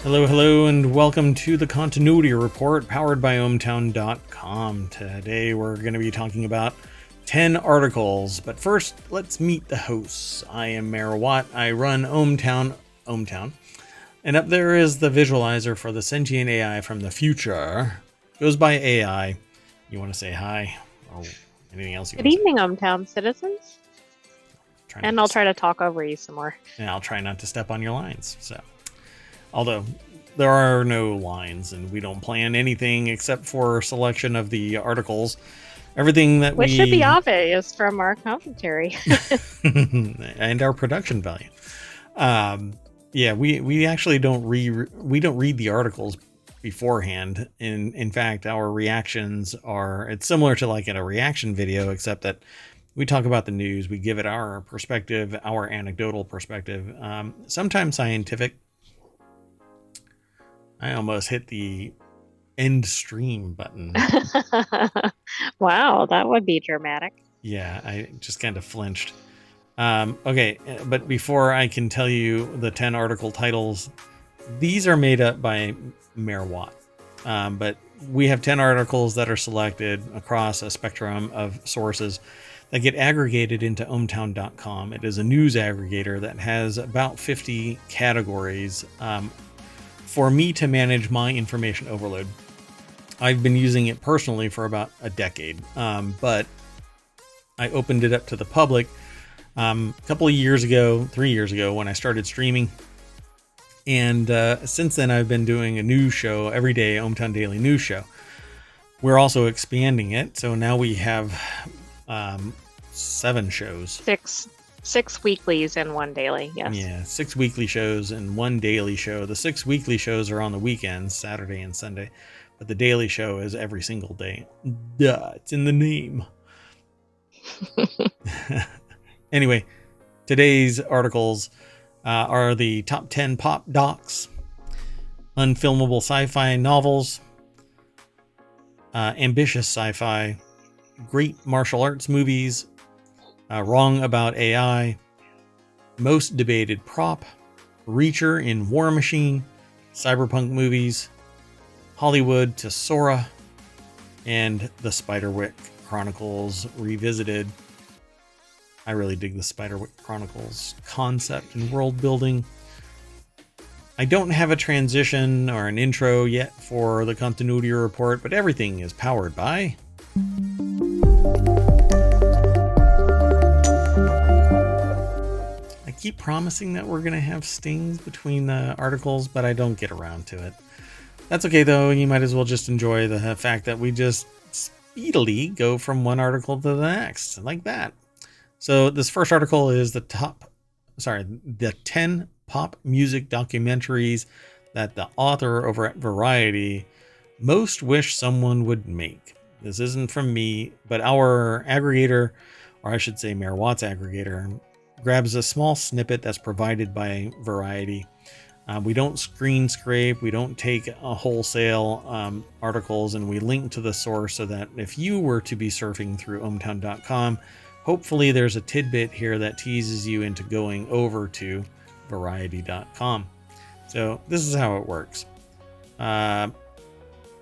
Hello, and welcome to the Continuity Report powered by ohmtown.com. Today we're going to be talking about 10 articles, but first let's meet the hosts. I am Mayor Watt. I run ohmtown, and up there is the visualizer for the sentient AI from the future. Goes by AI. You want to say hi? Or anything else you Good want to say? evening, hometown citizens. And I'll try to talk over you some more. And I'll try not to step on your lines. Although there are no lines and we don't plan anything except for selection of the articles. Everything that Which should be obvious from our commentary. and our production value. We actually don't read the articles beforehand. In fact, our reactions it's similar to like in a reaction video, except that we talk about the news, we give it our perspective, our anecdotal perspective, sometimes scientific. I almost hit the end stream button. Wow, that would be dramatic. Yeah, I just kind of flinched. Okay, but before I can tell you the 10 article titles, these are made up by Mayor Watt. But we have 10 articles that are selected across a spectrum of sources that get aggregated into ohmtown.com. It is a news aggregator that has about 50 categories for me to manage my information overload. I've been using it personally for about a decade, but I opened it up to the public a couple of years ago, 3 years ago, when I started streaming. And since then, I've been doing a news show every day, ohmtown Daily News Show. We're also expanding it, so now we have 7 shows. Six weeklies and one daily, yes. Yeah, 6 weekly shows and 1 daily show. The 6 weekly shows are on the weekends, Saturday and Sunday, but the daily show is every single day. Duh, it's in the name. Anyway, today's articles are the top 10 pop docs, unfilmable sci-fi novels, ambitious sci-fi, great martial arts movies, wrong about AI, most debated prop, Reacher in War Machine, Cyberpunk Movies, Hollywood to SORA, and the Spiderwick Chronicles Revisited. I really dig the Spiderwick Chronicles concept and world building. I don't have a transition or an intro yet for the continuity report, but everything is powered by I keep promising that we're going to have stings between the articles, but I don't get around to it. That's okay, though. You might as well just enjoy the fact that we just speedily go from one article to the next, like that. So this first article is the 10 pop music documentaries that the author over at Variety most wish someone would make. This isn't from me, but our aggregator, or I should say Mayor Watt's aggregator, grabs a small snippet that's provided by Variety. We don't screen scrape, we don't take a wholesale articles, and we link to the source so that if you were to be surfing through ohmtown.com, hopefully there's a tidbit here that teases you into going over to variety.com. So this is how it works.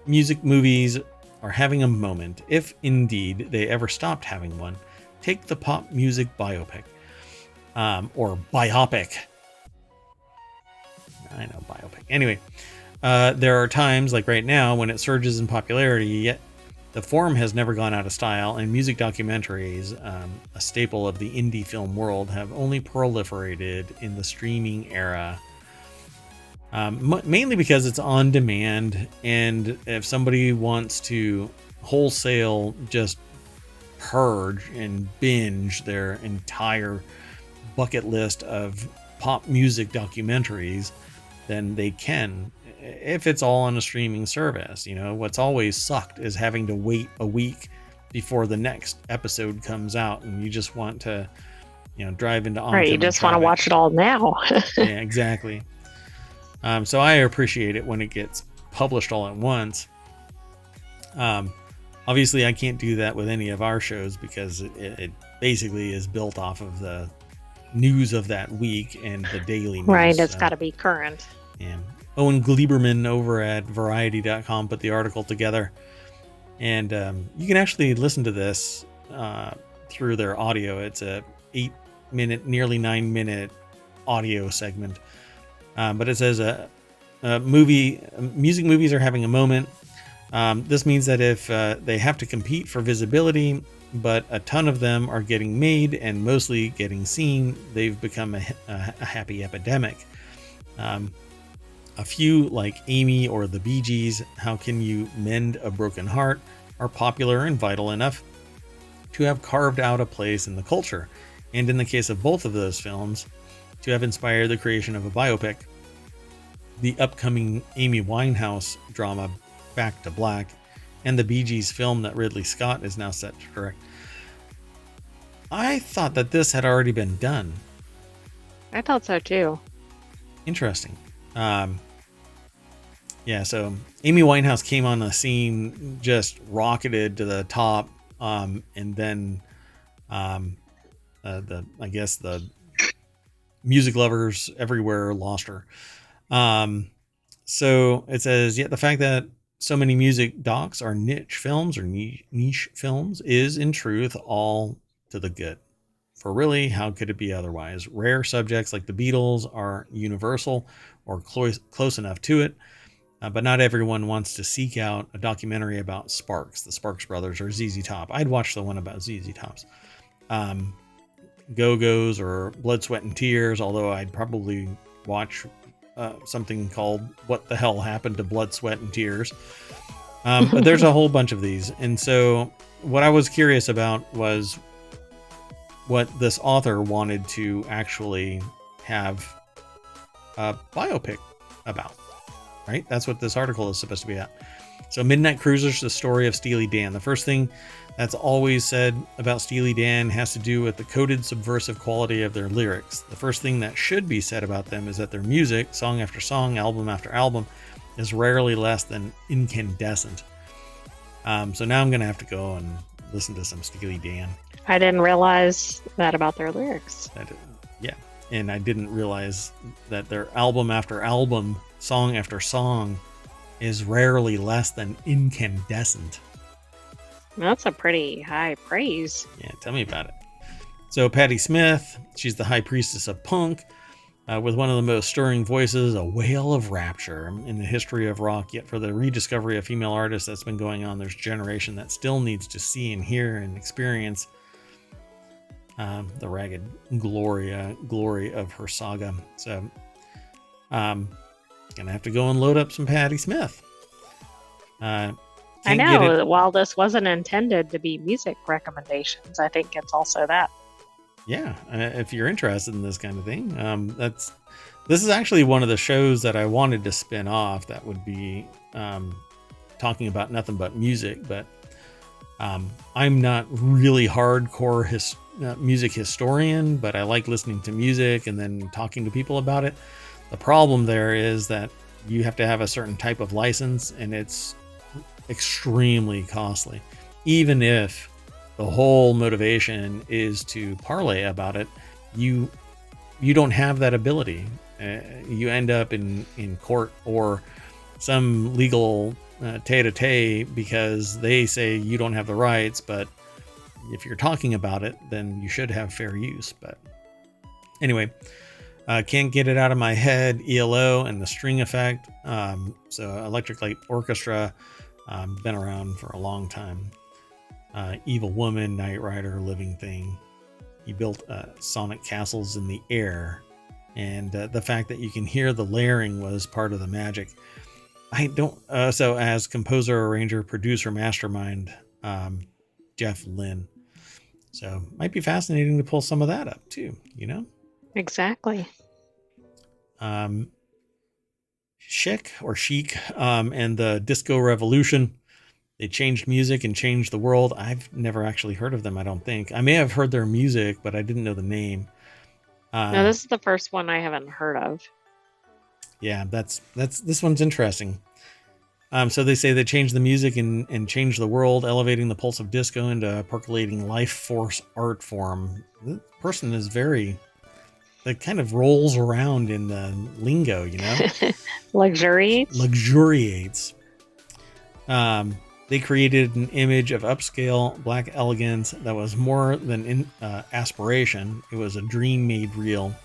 Music movies are having a moment, if indeed they ever stopped having one. Take the pop music biopic. Or biopic. I know, biopic. Anyway, there are times, like right now, when it surges in popularity, yet the form has never gone out of style, and music documentaries, a staple of the indie film world, have only proliferated in the streaming era. Mainly because it's on demand, and if somebody wants to wholesale just purge and binge their entire bucket list of pop music documentaries, then they can, if it's all on a streaming service. You know, what's always sucked is having to wait a week before the next episode comes out, and you just want to, drive into Right, you just want to watch it all now. Yeah, exactly. So I appreciate it when it gets published all at once. Obviously, I can't do that with any of our shows because it basically is built off of the news of that week and the daily news. Right, it's got to be current. Yeah. Owen Gleiberman over at Variety.com put the article together. And you can actually listen to this through their audio. It's a 8-minute, nearly 9-minute audio segment. But it says music movies are having a moment. This means that if they have to compete for visibility, but a ton of them are getting made and mostly getting seen, they've become a happy epidemic. A few like Amy or the Bee Gees, How Can You Mend a Broken Heart, are popular and vital enough to have carved out a place in the culture, and in the case of both of those films, to have inspired the creation of a biopic. The upcoming Amy Winehouse drama Back to Black, and the Bee Gees film that Ridley Scott is now set to direct. I thought that this had already been done. I thought so too. Interesting. Yeah, so Amy Winehouse came on the scene, just rocketed to the top, and then the music lovers everywhere lost her. So it says, yet the fact that so many music docs are niche films or niche films is in truth all to the good. For really, how could it be otherwise? Rare subjects like the Beatles are universal or close enough to it. But not everyone wants to seek out a documentary about Sparks, the Sparks Brothers, or ZZ Top. I'd watch the one about ZZ Tops. Go-Go's or Blood, Sweat, and Tears, although I'd probably watch something called What the Hell Happened to Blood, Sweat, and Tears. But there's a whole bunch of these. And so what I was curious about was what this author wanted to actually have a biopic about. Right? That's what this article is supposed to be at. So Midnight Cruisers, the story of Steely Dan. The first thing that's always said about Steely Dan has to do with the coded subversive quality of their lyrics. The first thing that should be said about them is that their music, song after song, album after album, is rarely less than incandescent. So now I'm going to have to go and listen to some Steely Dan. I didn't realize that about their lyrics. Yeah. And I didn't realize that their album after album, song after song, is rarely less than incandescent. That's a pretty high praise. Yeah, tell me about it. So Patti Smith, she's the high priestess of punk, with one of the most stirring voices, a wail of rapture in the history of rock. Yet for the rediscovery of female artists that's been going on, there's a generation that still needs to see and hear and experience the ragged glory of her saga. So gonna have to go and load up some Patti Smith. I know, while this wasn't intended to be music recommendations, I think it's also that. Yeah, if you're interested in this kind of thing, this is actually one of the shows that I wanted to spin off that would be talking about nothing but music, but I'm not really hardcore music historian, but I like listening to music and then talking to people about it. The problem there is that you have to have a certain type of license, and it's extremely costly. Even if the whole motivation is to parlay about it, you don't have that ability. You end up in court or some legal tete-a-tete because they say you don't have the rights, but if you're talking about it, then you should have fair use. But anyway, can't get it out of my head. ELO and the String Effect. So Electric Light Orchestra, been around for a long time. Evil Woman, Knight Rider, Living Thing. He built sonic castles in the air, and the fact that you can hear the layering was part of the magic. I don't. So as composer, arranger, producer, mastermind, Jeff Lynne. So might be fascinating to pull some of that up too. You know. Exactly. Chic, and the Disco Revolution. They changed music and changed the world. I've never actually heard of them, I don't think. I may have heard their music, but I didn't know the name. No, this is the first one I haven't heard of. Yeah, this one's interesting. So they say they changed the music and changed the world, elevating the pulse of disco into a percolating life force art form. The person is very that kind of rolls around in the lingo, you know? Luxuriates. They created an image of upscale black elegance that was more than aspiration. It was a dream made real.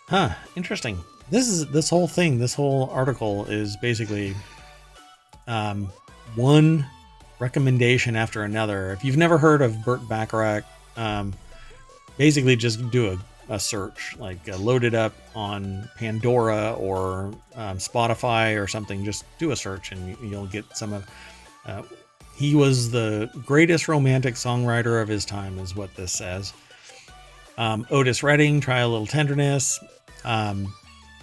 Huh, interesting. This whole article is basically one recommendation after another. If you've never heard of Burt Bacharach, basically just do a search, like load it up on Pandora or Spotify or something. Just do a search and you'll get some of. He was the greatest romantic songwriter of his time, is what this says. Otis Redding, Try a Little Tenderness.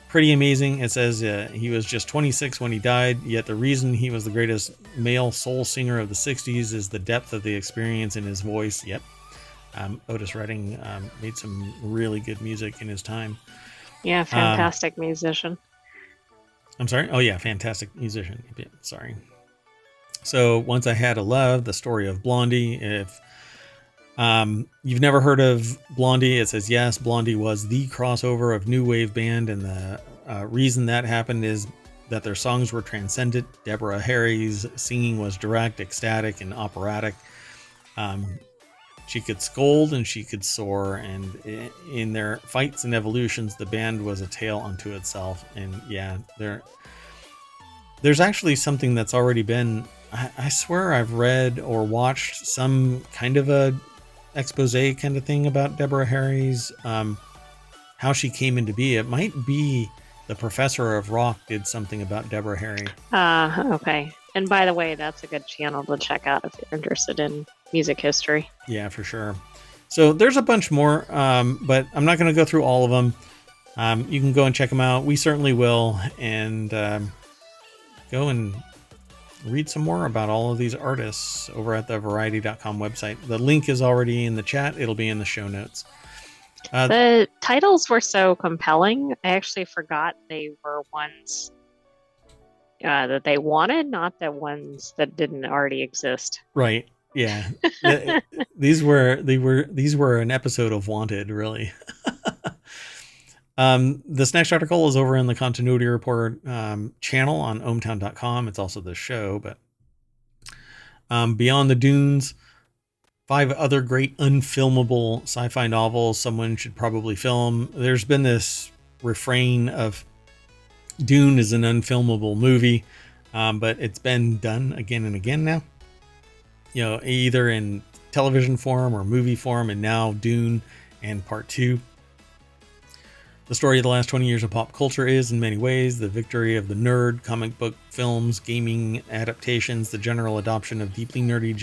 Pretty amazing. It says he was just 26 when he died, yet the reason he was the greatest male soul singer of the 60s is the depth of the experience in his voice. Yep. Otis Redding made some really good music in his time. Yeah, fantastic musician. I'm sorry? Oh, yeah, fantastic musician. Yeah, sorry. So, Once I Had a Love, the story of Blondie. If you've never heard of Blondie, it says, yes, Blondie was the crossover of new wave band, and the reason that happened is that their songs were transcendent. Deborah Harry's singing was direct, ecstatic, and operatic. She could scold and she could soar, and in their fights and evolutions, the band was a tale unto itself. And yeah, there's actually something that's already been, I swear I've read or watched some kind of a expose kind of thing about Deborah Harry's, how she came into be. It might be the Professor of Rock did something about Deborah Harry. Okay. And by the way, that's a good channel to check out if you're interested in music history. Yeah, for sure. So there's a bunch more, but I'm not going to go through all of them. You can go and check them out. We certainly will. And go and read some more about all of these artists over at the Variety.com website. The link is already in the chat. It'll be in the show notes. The titles were so compelling. I actually forgot they were ones that they wanted, not the ones that didn't already exist. Right. Yeah. These were an episode of Wanted, really. This next article is over in the Continuity Report channel on ohmtown.com. It's also the show, but Beyond the Dunes, 5 other great unfilmable sci-fi novels someone should probably film. There's been this refrain of Dune is an unfilmable movie, but it's been done again and again now. You know, either in television form or movie form, and now Dune and Part 2. The story of the last 20 years of pop culture is, in many ways, the victory of the nerd, comic book, films, gaming adaptations, the general adoption of deeply nerdy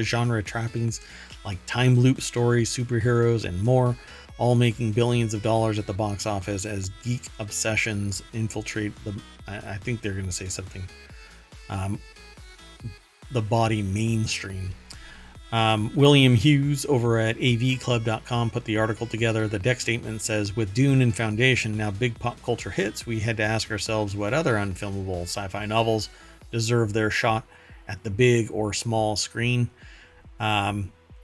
genre trappings like time loop stories, superheroes, and more, all making billions of dollars at the box office as geek obsessions infiltrate the, I think they're going to say something, the body mainstream. William Hughes over at avclub.com put the article together. The deck statement says, with Dune and Foundation now big pop culture hits, we had to ask ourselves what other unfilmable sci-fi novels deserve their shot at the big or small screen.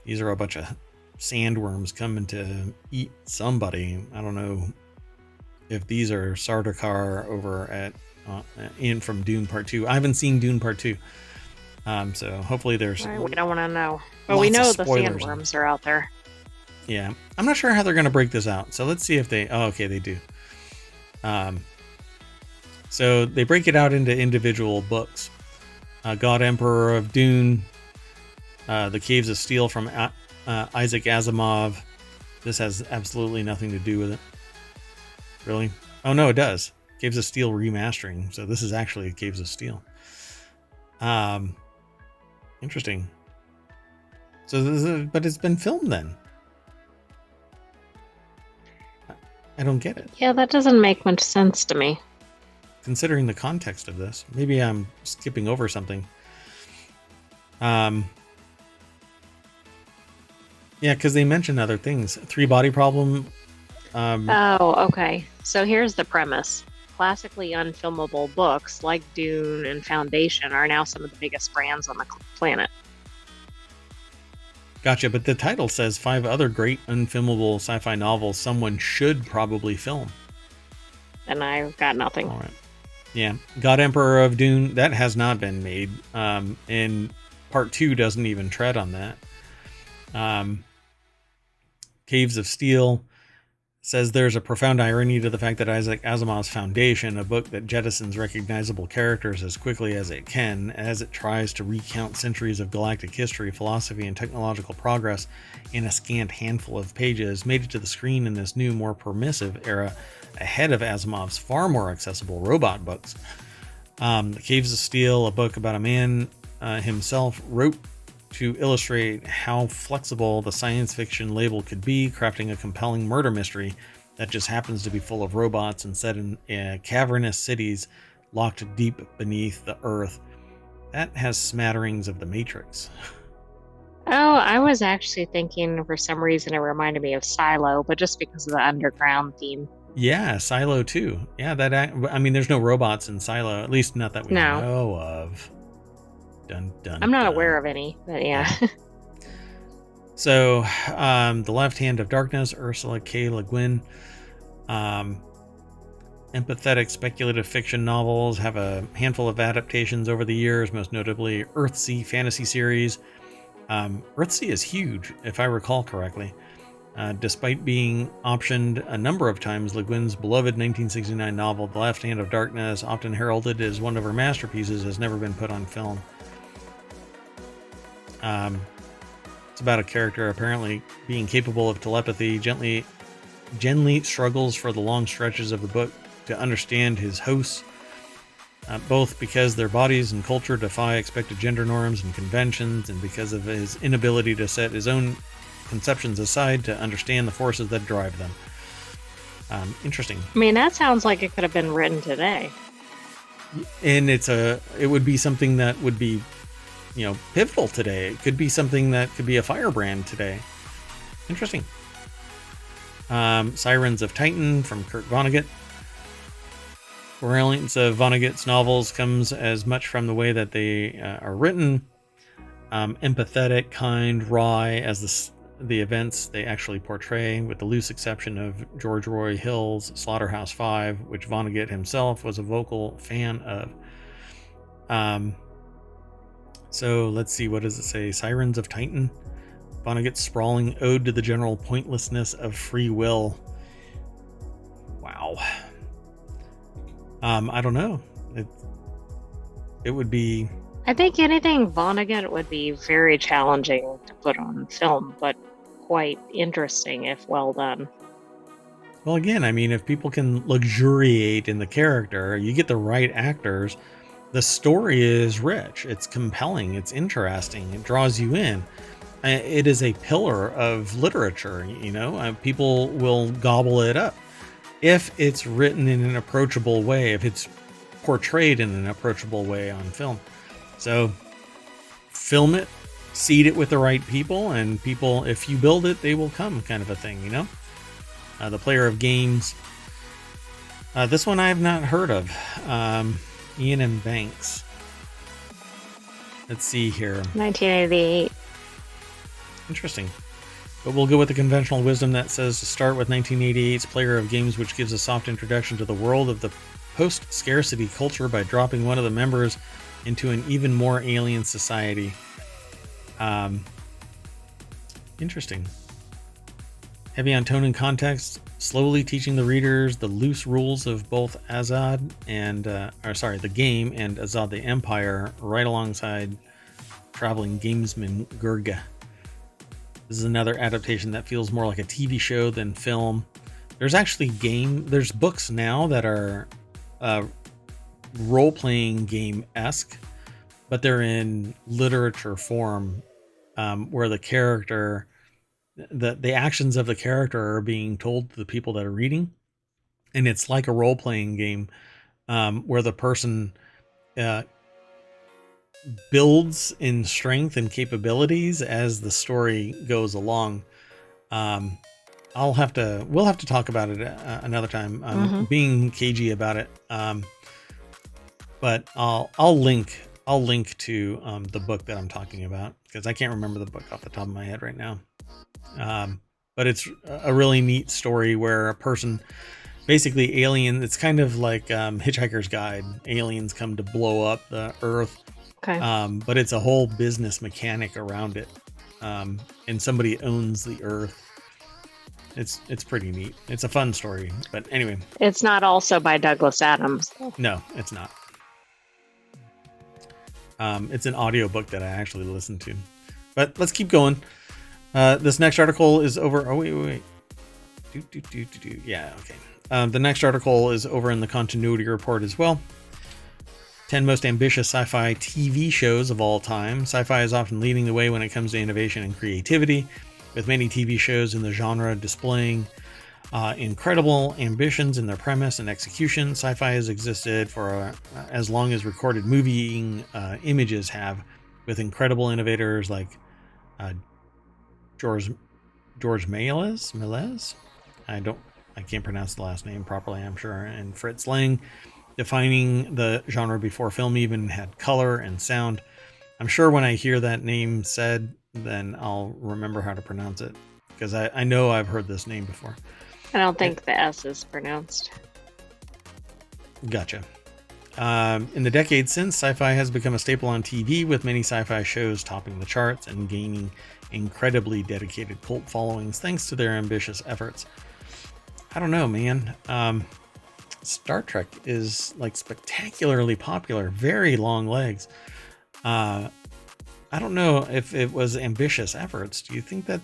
These are a bunch of sandworms coming to eat somebody. I don't know if these are Sardaukar over at in from Dune Part 2. I haven't seen Dune Part 2. So hopefully there's... Right, we don't want to know. But we know the sandworms are out there. Yeah. I'm not sure how they're going to break this out. So let's see if they... Oh, okay, they do. So they break it out into individual books. God Emperor of Dune. The Caves of Steel from Isaac Asimov. This has absolutely nothing to do with it. Really? Oh, no, it does. Caves of Steel remastering. So this is actually Caves of Steel. Interesting. So, but it's been filmed then. I don't get it. Yeah, that doesn't make much sense to me. Considering the context of this, maybe I'm skipping over something. Yeah, because they mention other things. 3-body problem. Oh, okay. So here's the premise. Classically unfilmable books like Dune and Foundation are now some of the biggest brands on the planet. Gotcha. But the title says 5 other great unfilmable sci-fi novels someone should probably film. And I've got nothing. All right. Yeah. God Emperor of Dune, that has not been made. And part 2 doesn't even tread on that. Caves of Steel says there's a profound irony to the fact that Isaac Asimov's Foundation, a book that jettisons recognizable characters as quickly as it can, as it tries to recount centuries of galactic history, philosophy, and technological progress in a scant handful of pages, made it to the screen in this new, more permissive era, ahead of Asimov's far more accessible robot books. The Caves of Steel, a book about a man himself, wrote to illustrate how flexible the science fiction label could be, crafting a compelling murder mystery that just happens to be full of robots and set in cavernous cities locked deep beneath the earth. That has smatterings of The Matrix. Oh, I was actually thinking for some reason it reminded me of Silo, but just because of the underground theme. Yeah, Silo too. Yeah, I mean, there's no robots in Silo, at least not that we No. know of. Dun, dun, I'm not dun. aware of any, but yeah. So, The Left Hand of Darkness, Ursula K. Le Guin. Empathetic speculative fiction novels have a handful of adaptations over the years, most notably Earthsea fantasy series. Earthsea is huge, if I recall correctly. Despite being optioned a number of times, Le Guin's beloved 1969 novel, The Left Hand of Darkness, often heralded as one of her masterpieces, has never been put on film. It's about a character apparently being capable of telepathy, gently struggles for the long stretches of the book to understand his hosts, both because their bodies and culture defy expected gender norms and conventions, and because of his inability to set his own conceptions aside to understand the forces that drive them. Interesting. I mean, that sounds like it could have been written today. And it would be something that would be, pivotal today. It could be something that could be a firebrand today. Interesting. Sirens of Titan from Kurt Vonnegut. Brilliance of Vonnegut's novels comes as much from the way that they are written, empathetic, kind, wry as the events they actually portray, with the loose exception of George Roy Hill's Slaughterhouse-Five, which Vonnegut himself was a vocal fan of. So let's see, what does it say? Sirens of Titan. Vonnegut's sprawling ode to the general pointlessness of free will. Wow. I don't know. It would be... I think anything Vonnegut would be very challenging to put on film, but quite interesting if well done. Well, again, I mean, if people can luxuriate in the character, you get the right actors, the story is rich, it's compelling, it's interesting, it draws you in. It is a pillar of literature, people will gobble it up. If it's written in an approachable way, if it's portrayed in an approachable way on film. So film it, seed it with the right people, and people, if you build it, they will come, kind of a thing, The Player of Games. This one I have not heard of. Ian M. Banks. Let's see here. 1988. Interesting. But we'll go with the conventional wisdom that says to start with 1988's Player of Games, which gives a soft introduction to the world of the post-scarcity culture by dropping one of the members into an even more alien society. Interesting. Heavy on tone and context, slowly teaching the readers the loose rules of both Azad and, the game and Azad the Empire, right alongside traveling gamesman Gurga. This is another adaptation that feels more like a TV show than film. There's actually there's books now that are role-playing game-esque, but they're in literature form, where the character, the actions of the character are being told to the people that are reading. And it's like a role-playing game, where the person builds in strength and capabilities as the story goes along. We'll have to talk about it another time. Being cagey about it, but I'll link to the book that I'm talking about. because I can't remember the book off the top of my head right now. But it's a really neat story where a person, basically alien, it's kind of like Hitchhiker's Guide. Aliens come to blow up the Earth. Okay. But it's a whole business mechanic around it. And somebody owns the Earth. It's pretty neat. It's a fun story. But anyway. It's not also by Douglas Adams. No, it's not. It's an audiobook that I actually listened to. But let's keep going. This next article is over. Oh, wait. Yeah, okay. The next article is over in the continuity report as well. 10 most ambitious sci-fi TV shows of all time. Sci-fi is often leading the way when it comes to innovation and creativity, with many TV shows in the genre displaying incredible ambitions in their premise and execution. Sci-fi has existed for as long as recorded moving images have, with incredible innovators like George Méliès. I can't pronounce the last name properly, I'm sure, and Fritz Lang, defining the genre before film even had color and sound. I'm sure when I hear that name said, then I'll remember how to pronounce it, because I know I've heard this name before. I don't think the S is pronounced. Gotcha. In the decades since, sci-fi has become a staple on TV, with many sci-fi shows topping the charts and gaining incredibly dedicated cult followings thanks to their ambitious efforts. I don't know, man. Star Trek is like spectacularly popular, very long legs. I don't know if it was ambitious efforts. Do you think that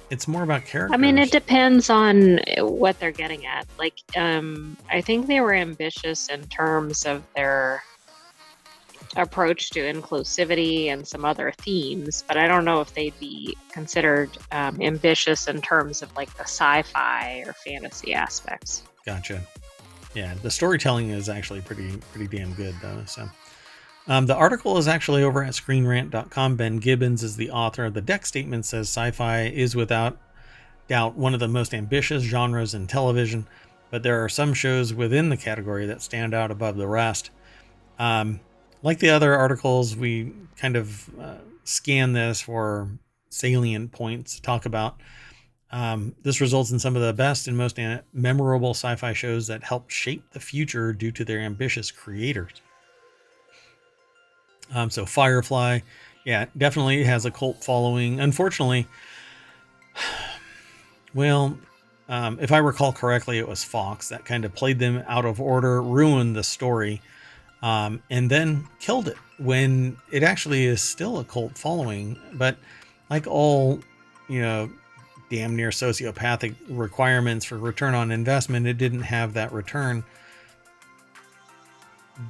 it's more about characters? I mean, it depends on what they're getting at. Like, I think they were ambitious in terms of their approach to inclusivity and some other themes, but I don't know if they'd be considered ambitious in terms of like the sci-fi or fantasy aspects. Gotcha. Yeah, the storytelling is actually pretty damn good though. So the article is actually over at screenrant.com. Ben Gibbons is the author. The deck statement says sci-fi is without doubt one of the most ambitious genres in television, but there are some shows within the category that stand out above the rest. Like the other articles, we kind of scan this for salient points to talk about. This results in some of the best and most memorable sci-fi shows that help shape the future due to their ambitious creators. So Firefly, yeah, definitely has a cult following. Unfortunately, well, if I recall correctly, it was Fox that kind of played them out of order, ruined the story, and then killed it when it actually is still a cult following. But like all, damn near sociopathic requirements for return on investment, it didn't have that return.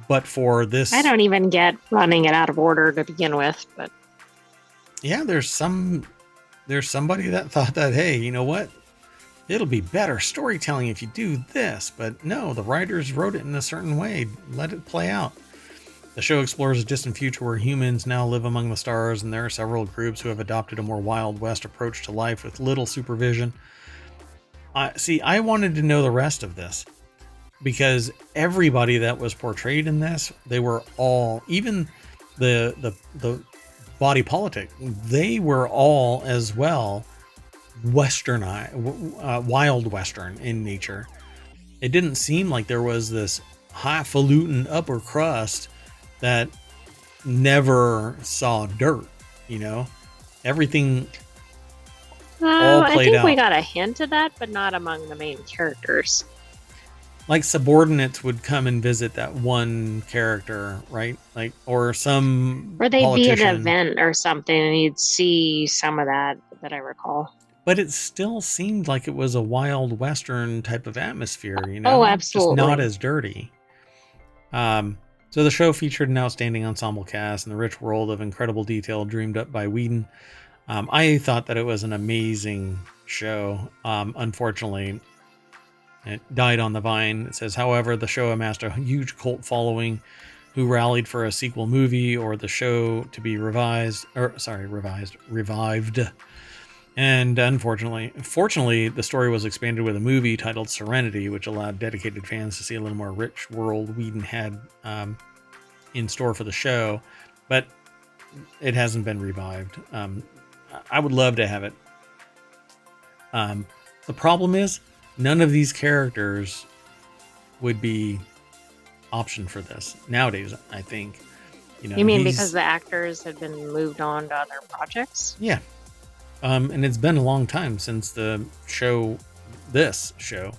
But for this, I don't even get running it out of order to begin with, but yeah, there's somebody that thought that, hey, you know what? It'll be better storytelling if you do this. But no, the writers wrote it in a certain way. Let it play out. The show explores a distant future where humans now live among the stars, and there are several groups who have adopted a more Wild West approach to life with little supervision. I wanted to know the rest of this, because everybody that was portrayed in this, they were all, even the body politic, they were all as well wild Western in nature. It didn't seem like there was this highfalutin upper crust that never saw dirt, everything all I played think out. we got a hint of that, but not among the main characters. Like subordinates would come and visit that one character, right? Like, or some Or they'd be at politician. an event or something, and you'd see some of that I recall. But it still seemed like it was a wild Western type of atmosphere, Oh, absolutely. Just not as dirty. So the show featured an outstanding ensemble cast and the rich world of incredible detail dreamed up by Whedon. I thought that it was an amazing show. Unfortunately, it died on the vine. It says, however, the show amassed a huge cult following who rallied for a sequel movie or the show to be revived. And fortunately, the story was expanded with a movie titled Serenity, which allowed dedicated fans to see a little more rich world Whedon had in store for the show. But it hasn't been revived. I would love to have it. The problem is none of these characters would be option for this nowadays. I think, You mean because the actors had been moved on to other projects? Yeah. And it's been a long time since the show, this show,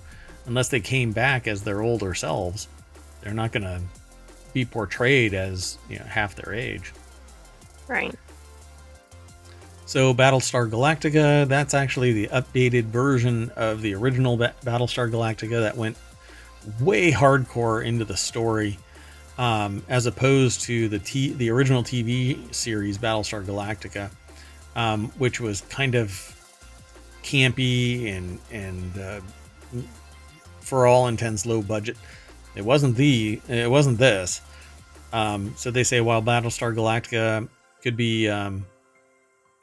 unless they came back as their older selves, they're not going to be portrayed as, half their age. Right. So Battlestar Galactica, that's actually the updated version of the original Battlestar Galactica that went way hardcore into the story, as opposed to the original TV series Battlestar Galactica, which was kind of campy and for all intents low budget. It wasn't this. So they say while Battlestar Galactica could be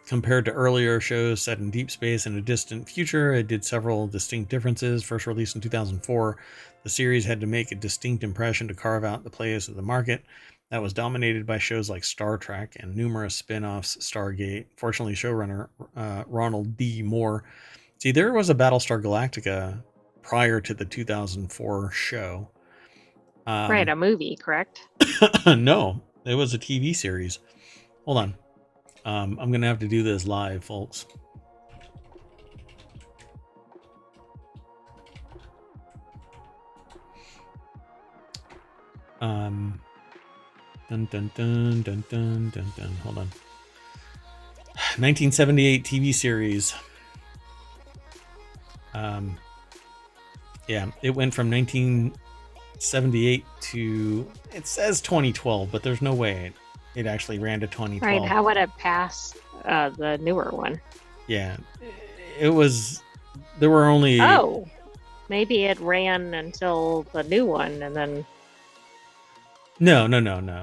compared to earlier shows set in deep space in a distant future, it did several distinct differences. First released in 2004, the series had to make a distinct impression to carve out the place of the market that was dominated by shows like Star Trek and numerous spin-offs, Stargate. Fortunately, showrunner Ronald D. Moore. See, there was a Battlestar Galactica prior to the 2004 show. Right, a movie, correct? No, it was a TV series. Hold on. I'm going to have to do this live, folks. Dun dun dun dun dun dun dun. Hold on. 1978 TV series. Yeah, it went from 1978 to, it says 2012, but there's no way it actually ran to 2012. Right, how would it pass the newer one? Yeah, it was, there were only... Oh, maybe it ran until the new one and then... No.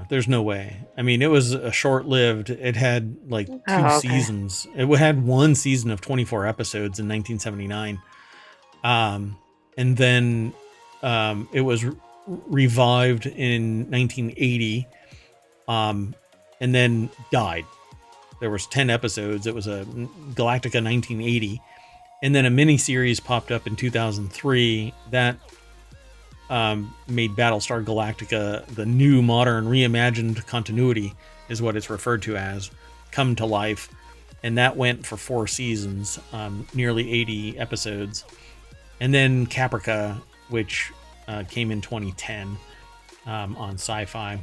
There's no way. I mean, it was a short-lived, it had like two seasons. It had one season of 24 episodes in 1979. And then it was revived in 1980. And then died. There was 10 episodes. It was a Galactica 1980, and then a mini series popped up in 2003 that made Battlestar Galactica, the new modern reimagined continuity is what it's referred to as, come to life, and that went for 4 seasons, nearly 80 episodes, and then Caprica, which came in 2010 on Sci-Fi.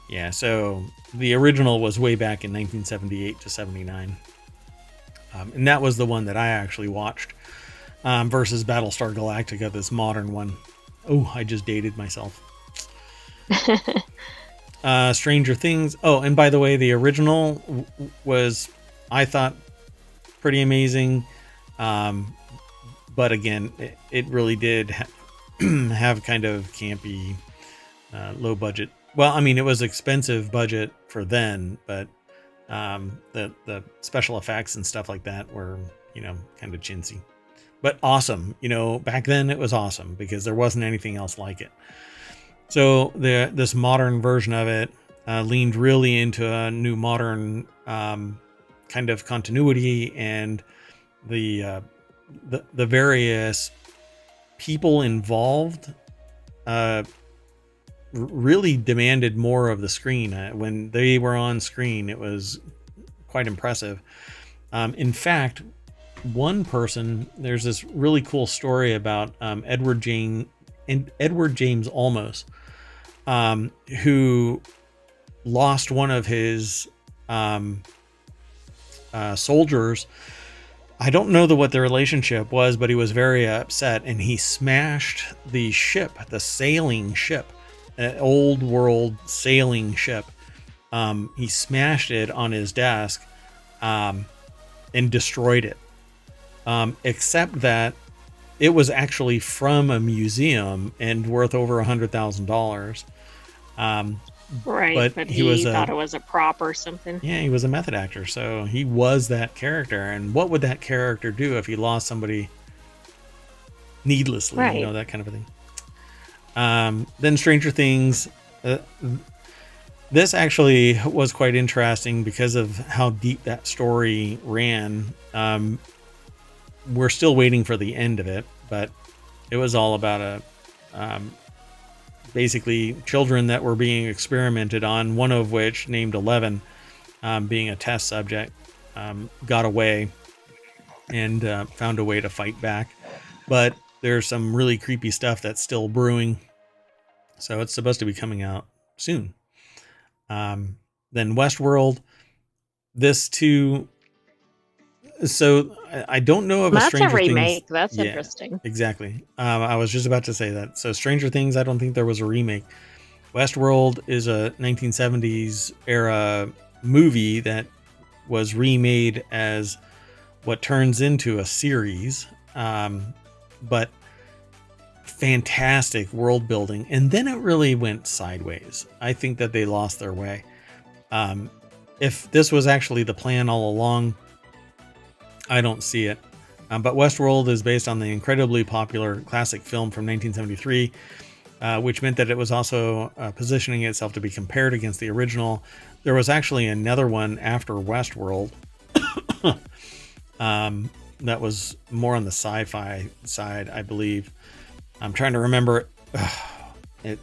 Yeah, so the original was way back in 1978 to 79. And that was the one that I actually watched, versus Battlestar Galactica, this modern one. Oh, I just dated myself. Stranger Things. Oh, and by the way, the original was, I thought, pretty amazing. But again, it really did have kind of campy, low budget. Well, I mean, it was expensive budget for then, but the special effects and stuff like that were, kind of chintzy. But awesome. Back then it was awesome because there wasn't anything else like it. So this modern version of it leaned really into a new modern kind of continuity, and the various people involved really demanded more of the screen. When they were on screen, it was quite impressive. In fact, one person, there's this really cool story about Edward James Olmos, who lost one of his soldiers. I don't know what the relationship was, but he was very upset, and he smashed the ship, the sailing ship, an old world sailing ship. He smashed it on his desk and destroyed it. Except that it was actually from a museum and worth over $100,000. Right, but he thought it was a prop or something. Yeah, he was a method actor, so he was that character. And what would that character do if he lost somebody needlessly? Right. That kind of a thing. Then Stranger Things. This actually was quite interesting because of how deep that story ran. We're still waiting for the end of it, but it was all about basically children that were being experimented on, one of which, named 11, being a test subject, got away and found a way to fight back. But there's some really creepy stuff that's still brewing, so it's supposed to be coming out soon. Then Westworld, this too. So I don't know of a That's a Stranger Things. remake. That's Yeah, interesting. exactly. I was just about to say that. So Stranger Things, I don't think there was a remake. Westworld is a 1970s era movie that was remade as what turns into a series. But fantastic world building, and then it really went sideways. I think that they lost their way. If this was actually the plan all along, I don't see it. But Westworld is based on the incredibly popular classic film from 1973, which meant that it was also positioning itself to be compared against the original. There was actually another one after Westworld that was more on the sci-fi side, I believe. I'm trying to remember. It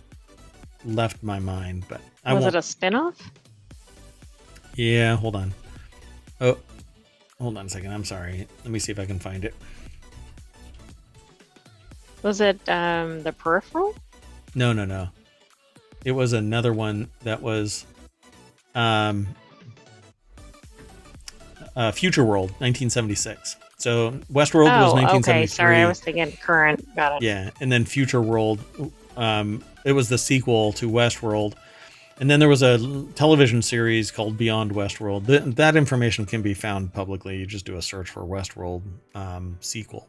left my mind, but was it a spinoff? Yeah, hold on. Oh, hold on a second. I'm sorry. Let me see if I can find it. Was it The Peripheral? No. It was another one that was Future World, 1976. So Westworld was 1973. Okay. Sorry, I was thinking current. Got it. Yeah, and then Future World, it was the sequel to Westworld. And then there was a television series called Beyond Westworld. That information can be found publicly. You just do a search for Westworld sequel.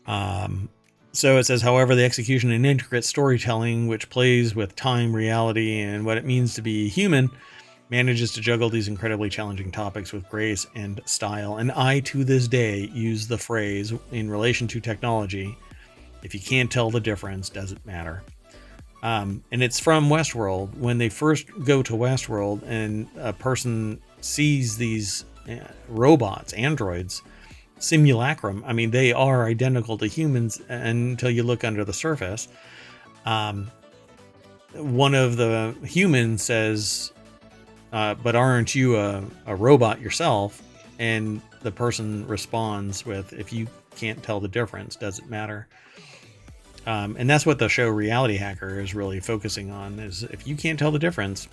So it says, however, the execution and intricate storytelling, which plays with time, reality, and what it means to be human, manages to juggle these incredibly challenging topics with grace and style. And I, to this day, use the phrase in relation to technology, if you can't tell the difference, does it matter? And it's from Westworld. When they first go to Westworld and a person sees these robots, androids, simulacrum, I mean, they are identical to humans until you look under the surface. One of the humans says, but aren't you a robot yourself? And the person responds with, if you can't tell the difference, does it matter? And that's what the show Reality Hacker is really focusing on, is if you can't tell the difference.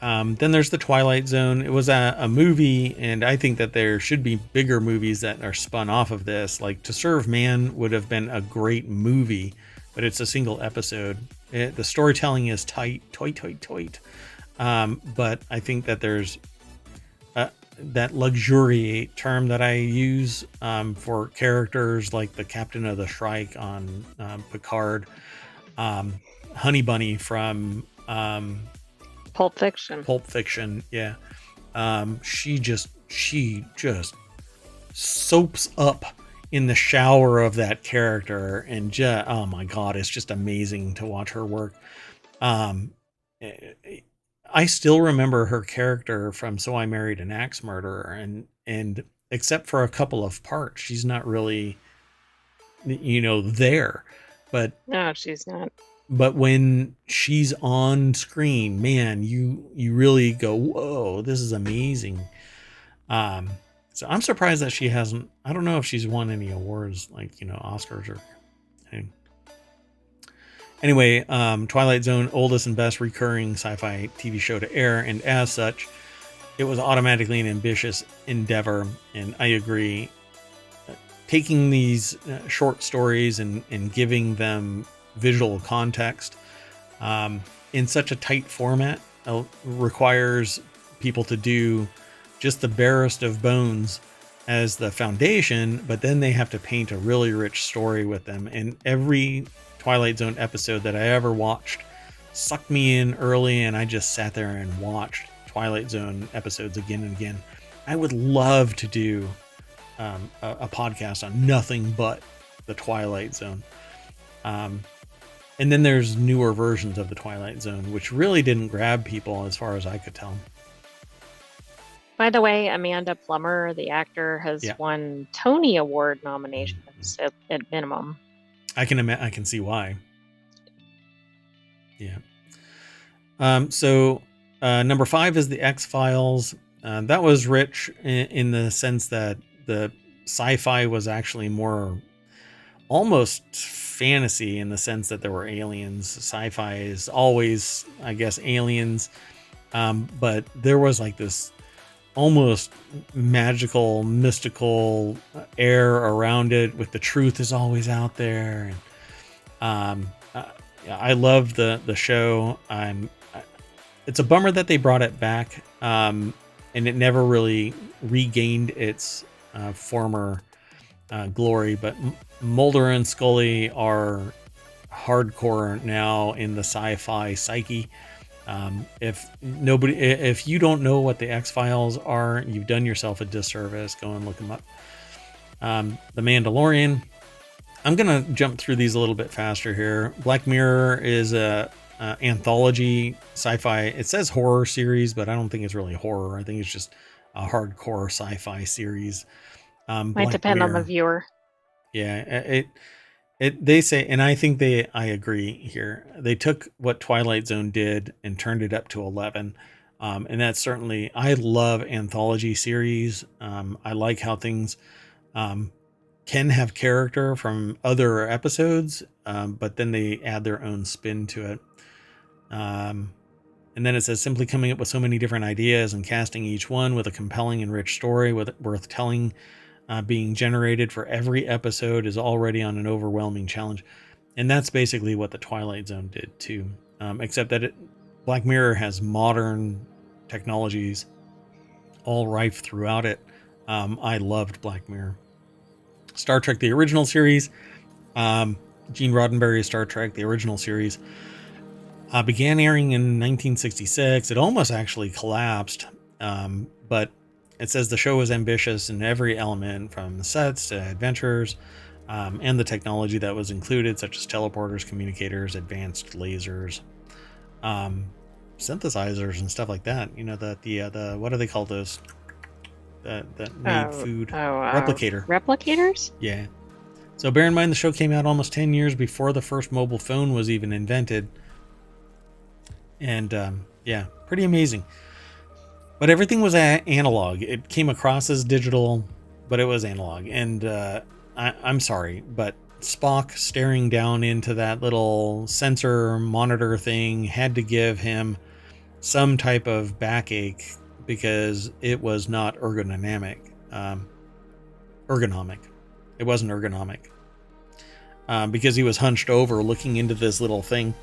Then there's The Twilight Zone. It was a movie, and I think that there should be bigger movies that are spun off of this. Like To Serve Man would have been a great movie, but it's a single episode. The storytelling is tight. But I think that there's that luxuriate term that I use for characters like the captain of the Shrike on Picard, Honey Bunny from Pulp Fiction. Yeah. She just soaps up in the shower of that character, and oh my god, it's just amazing to watch her work. I still remember her character from So I Married an Axe Murderer, and except for a couple of parts, she's not really, there. But no, she's not. But when she's on screen, man, you really go, whoa, this is amazing. So I'm surprised that she hasn't. I don't know if she's won any awards, like Oscars or anything. Anyway, Twilight Zone, oldest and best recurring sci-fi TV show to air, and as such, it was automatically an ambitious endeavor. And I agree. Taking these short stories and giving them visual context in such a tight format requires people to do just the barest of bones as the foundation, but then they have to paint a really rich story with them. And every Twilight Zone episode that I ever watched sucked me in early, and I just sat there and watched Twilight Zone episodes again and again. I would love to do a podcast on nothing but the Twilight Zone. And then there's newer versions of the Twilight Zone, which really didn't grab people as far as I could tell. By the way, Amanda Plummer, the actor, has Yeah. won Tony Award Mhm. nominations at minimum. I can see why. Yeah. So number 5 is the X-Files. That was rich in the sense that the sci-fi was actually more almost fantasy in the sense that there were aliens. Sci-fi is always, I guess, aliens. But there was like this almost magical, mystical air around it with the truth is always out there. And I love the show. It's a bummer that they brought it back, and it never really regained its former glory. But Mulder and Scully are hardcore now in the sci-fi psyche. If you don't know what the X-Files are, you've done yourself a disservice. Go and look them up. The Mandalorian. I'm gonna jump through these a little bit faster here. Black Mirror is a anthology sci-fi. It says horror series, but I don't think it's really horror. I think it's just a hardcore sci-fi series. Might Black depend on the Mirror. viewer. Yeah, they say, and I think I agree here. They took what Twilight Zone did and turned it up to 11. And that's certainly, I love anthology series. I like how things um, can have character from other episodes, but then they add their own spin to it. And then it says simply coming up with so many different ideas and casting each one with a compelling and rich story worth telling being generated for every episode is already on an overwhelming challenge. And that's basically what the Twilight Zone did too, except that Black Mirror has modern technologies all rife throughout it. I loved Black Mirror. Star Trek, the original series, Gene Roddenberry's Star Trek, the original series, began airing in 1966. It almost actually collapsed, but it says the show was ambitious in every element, from the sets to adventures, and the technology that was included, such as teleporters, communicators, advanced lasers, synthesizers, and stuff like that. You know, the what do they call those? That made food. Replicator. Replicators? Yeah. So bear in mind, the show came out almost 10 years before the first mobile phone was even invented. And yeah, pretty amazing. But everything was analog. It came across as digital, but it was analog. And I'm sorry, but Spock staring down into that little sensor monitor thing had to give him some type of backache because it was not ergonomic. It wasn't ergonomic because he was hunched over looking into this little thing.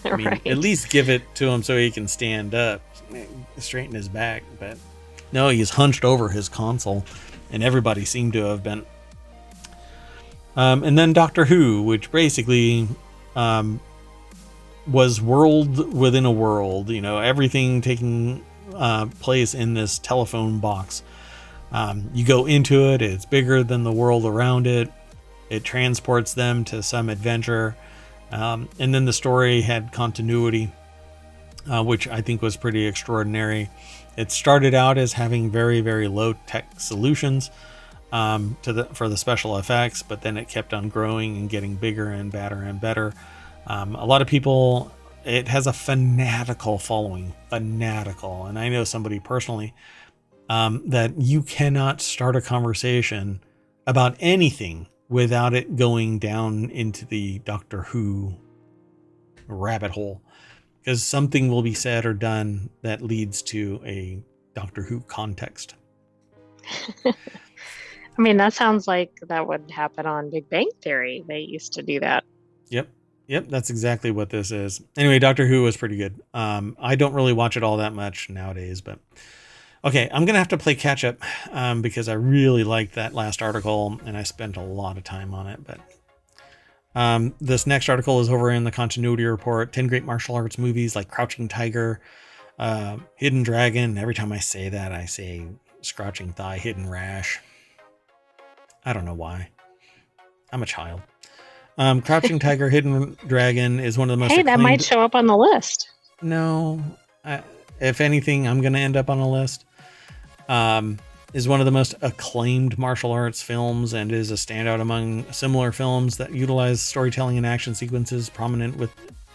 I mean, Right. at least give it to him so he can stand up, straighten his back. But no, he's hunched over his console, and everybody seemed to have been. And then Doctor Who, which basically was world within a world. You know, everything taking place in this telephone box. You go into it; it's bigger than the world around it. It transports them to some adventure. And then the story had continuity, which I think was pretty extraordinary. It started out as having very, very low tech solutions for the special effects, but then it kept on growing and getting bigger and better and better. A lot of people, it has a fanatical following, fanatical. And I know somebody personally that you cannot start a conversation about anything without it going down into the Doctor Who rabbit hole, because something will be said or done that leads to a Doctor Who context. I mean, that sounds like that would happen on Big Bang Theory. They used to do that. Yep, that's exactly what this is. Anyway, Doctor Who was pretty good. I don't really watch it all that much nowadays, but okay, I'm gonna have to play catch up because I really liked that last article and I spent a lot of time on it. But this next article is over in the continuity report. 10 great martial arts movies like Crouching Tiger, Hidden Dragon. Every time I say that, I say Scratching Thigh, Hidden Rash. I don't know why. I'm a child. Crouching Tiger, Hidden Dragon is one of the most Hey, that might acclaimed. show up on the list. No, if anything, I'm going to end up on a list. Is one of the most acclaimed martial arts films and is a standout among similar films that utilize storytelling and action sequences prominent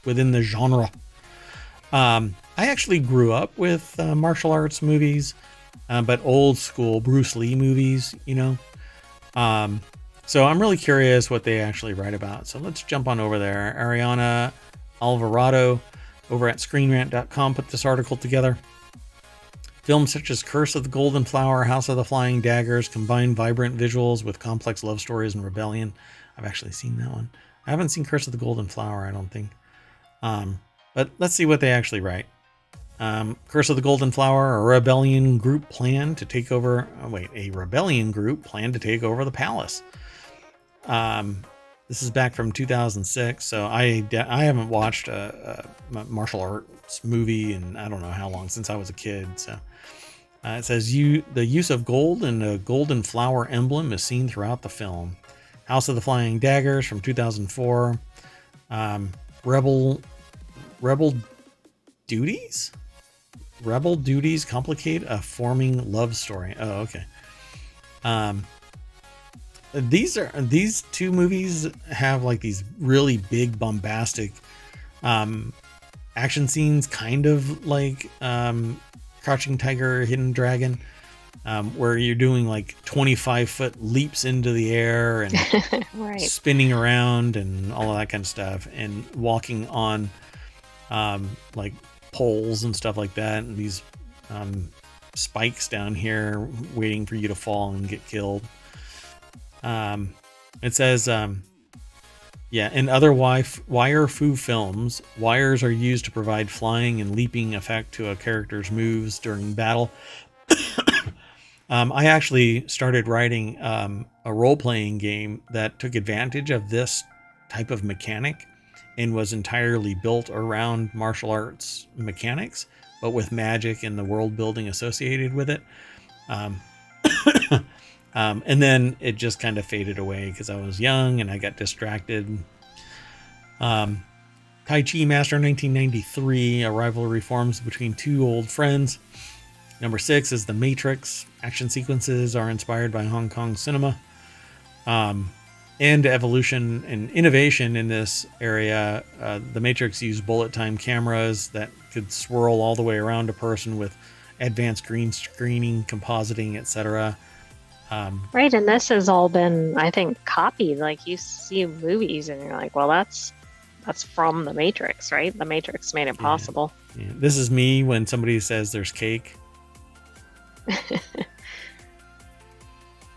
within the genre. I actually grew up with martial arts movies, but old school Bruce Lee movies, you know. So I'm really curious what they actually write about. So let's jump on over there. Ariana Alvarado over at ScreenRant.com put this article together. Films such as Curse of the Golden Flower, House of the Flying Daggers combine vibrant visuals with complex love stories and rebellion. I've actually seen that one. I haven't seen Curse of the Golden Flower, I don't think. But let's see what they actually write. Curse of the Golden Flower, a rebellion group planned to take over. A rebellion group planned to take over the palace. This is back from 2006, so I haven't watched a martial arts movie in I don't know how long, since I was a kid. So it says the use of gold and a golden flower emblem is seen throughout the film. House of the Flying Daggers from 2004. Rebel duties. Rebel duties complicate a forming love story. Oh, okay. These two movies have like these really big bombastic action scenes, kind of like Crouching Tiger, Hidden Dragon, where you're doing like 25-foot leaps into the air and Right. spinning around and all of that kind of stuff, and walking on like poles and stuff like that, and these spikes down here waiting for you to fall and get killed. It says, in other wire fu films, wires are used to provide flying and leaping effect to a character's moves during battle. I actually started writing a role-playing game that took advantage of this type of mechanic and was entirely built around martial arts mechanics, but with magic and the world building associated with it. And then it just kind of faded away because I was young and I got distracted. Tai Chi Master 1993, a rivalry forms between two old friends. Number 6 is The Matrix. Action sequences are inspired by Hong Kong cinema. And evolution and innovation in this area. The Matrix used bullet time cameras that could swirl all the way around a person with advanced green screening, compositing, etc. Right, and this has all been, I think, copied. Like you see movies and you're like, well, that's from The Matrix, right? The Matrix made it possible. Yeah. This is me when somebody says there's cake.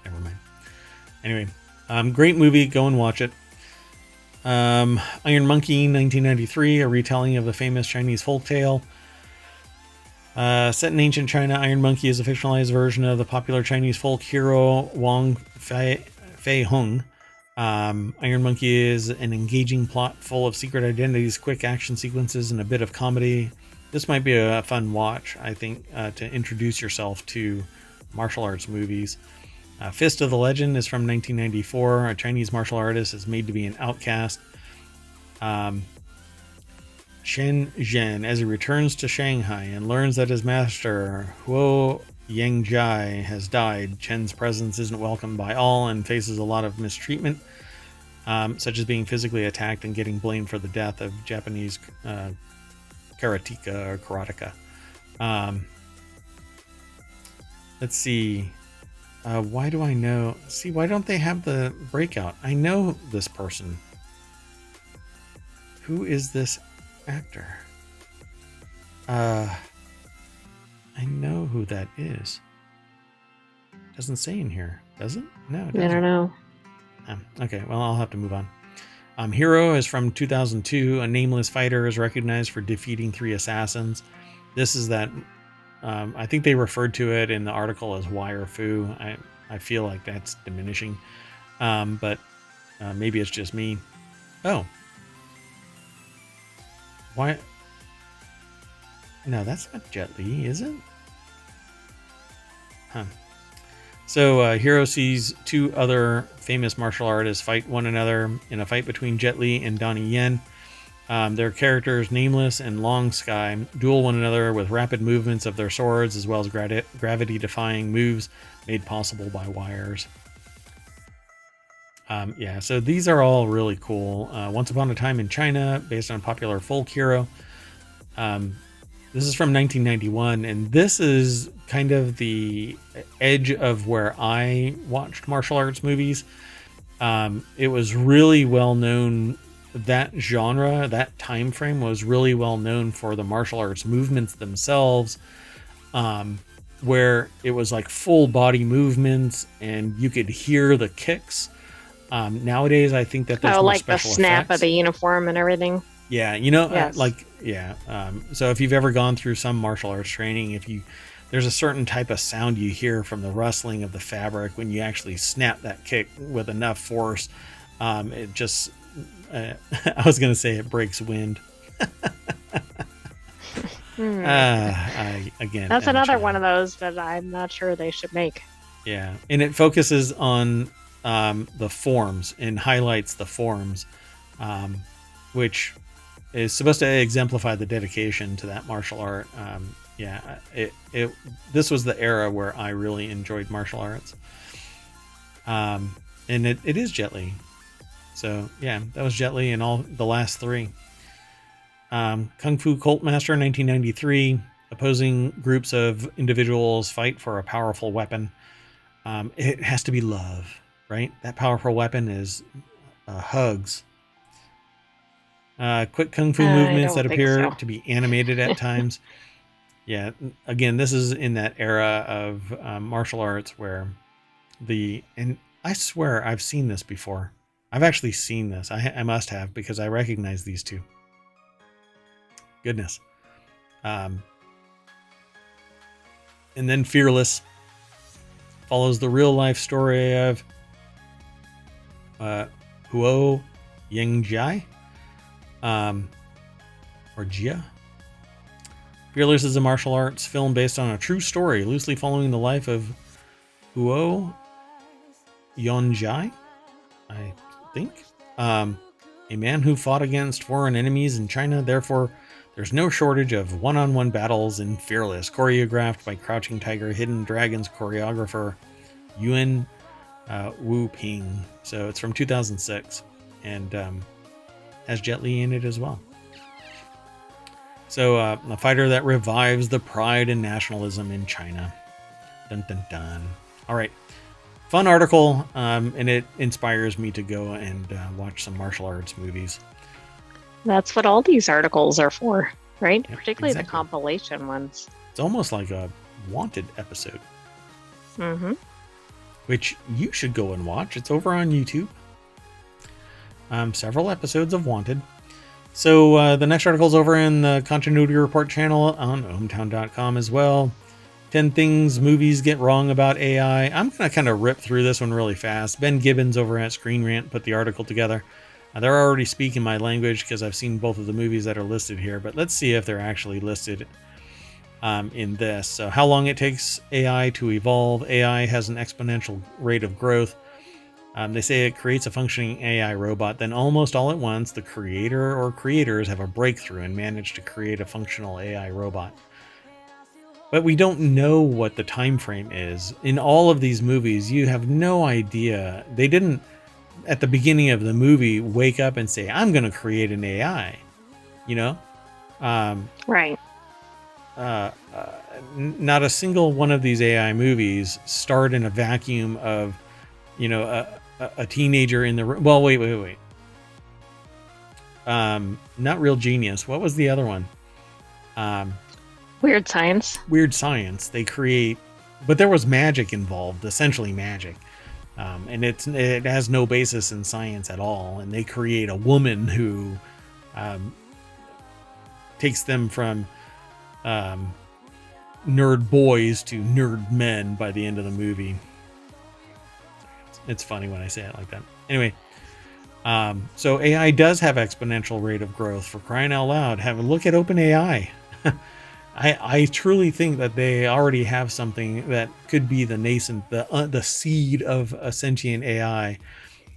Never mind. Anyway, great movie. Go and watch it. Iron Monkey 1993, a retelling of the famous Chinese folktale. Set in ancient China, Iron Monkey is a fictionalized version of the popular Chinese folk hero Wang Fei Hung. Iron Monkey is an engaging plot full of secret identities, quick action sequences, and a bit of comedy. This might be a fun watch, I think, to introduce yourself to martial arts movies. Fist of the Legend is from 1994. A Chinese martial artist is made to be an outcast. Shen Zhen, as he returns to Shanghai and learns that his master, Huo Yangjai, has died, Chen's presence isn't welcomed by all and faces a lot of mistreatment, such as being physically attacked and getting blamed for the death of Japanese karateka or karateka. Let's see. Why do I know? See, why don't they have the breakout? I know this person. Who is this actor? I know who that is. Doesn't say in here, does it? No, it doesn't. I don't know. Okay, well, I'll have to move on. Hero is from 2002. A nameless fighter is recognized for defeating 3 assassins. This is that. I think they referred to it in the article as wire fu. I feel like that's diminishing, but maybe it's just me. Oh. Why? No, that's not Jet Li, is it? Huh. So Hero sees two other famous martial artists fight one another in a fight between Jet Li and Donnie Yen. Their characters, Nameless and Long Sky, duel one another with rapid movements of their swords as well as gravity-defying moves made possible by wires. Yeah, so these are all really cool. Once Upon a Time in China, based on popular folk hero. This is from 1991, and this is kind of the edge of where I watched martial arts movies. It was really well known. That genre, that time frame was really well known for the martial arts movements themselves, where it was like full body movements and you could hear the kicks. Nowadays, I think that there's more like special the snap effects. of the uniform and everything. Yeah, Yes. So if you've ever gone through some martial arts training, there's a certain type of sound you hear from the rustling of the fabric when you actually snap that kick with enough force. It just, I was going to say it breaks wind. That's another one of those that I'm not sure they should make. Yeah, and it focuses on the forms and highlights the forms, which is supposed to exemplify the dedication to that martial art. This was the era where I really enjoyed martial arts. And it is Jet Li. So yeah, that was Jet Li and all the last three. Kung Fu Cult Master 1993. Opposing groups of individuals fight for a powerful weapon. It has to be love, right? That powerful weapon is hugs. Quick kung fu movements that appear to be animated at times. Yeah, again, this is in that era of martial arts where and I swear I've seen this before. I've actually seen this. I must have, because I recognize these two. Goodness. And then Fearless follows the real life story of Huo Yengjai. Or Jia. Fearless is a martial arts film based on a true story, loosely following the life of Huo Yonjai, I think. A man who fought against foreign enemies in China. Therefore, there's no shortage of one-on-one battles in Fearless, choreographed by Crouching Tiger, Hidden Dragons choreographer Yuan Wu Ping. So it's from 2006, and has Jet Li in it as well. So a fighter that revives the pride and nationalism in China. Dun dun dun. All right, fun article, and it inspires me to go and watch some martial arts movies. That's what all these articles are for, right? Yep, Particularly exactly. the compilation ones. It's almost like a Wanted episode, which you should go and watch. It's over on YouTube. Several episodes of Wanted. So the next article is over in the Continuity Report channel on ohmtown.com as well. 10 things movies get wrong about AI. I'm going to kind of rip through this one really fast. Ben Gibbons over at Screen Rant put the article together. They're already speaking my language because I've seen both of the movies that are listed here, but let's see if they're actually listed in this. So how long it takes AI to evolve. AI has an exponential rate of growth. They say it creates a functioning AI robot, then almost all at once, the creator or creators have a breakthrough and manage to create a functional AI robot. But we don't know what the time frame is. In all of these movies, you have no idea. They didn't, at the beginning of the movie, wake up and say, I'm going to create an AI. You know? Right. Not a single one of these AI movies start in a vacuum of, a teenager in the room. Well, wait. Not Real Genius. What was the other one? Weird Science. Weird Science. They create, but there was magic involved, essentially magic. And it has no basis in science at all. And they create a woman who takes them from nerd boys to nerd men by the end of the movie. It's funny when I say it like that. Anyway, so AI does have exponential rate of growth, for crying out loud. Have a look at OpenAI. I truly think that they already have something that could be the nascent, the seed of a sentient AI,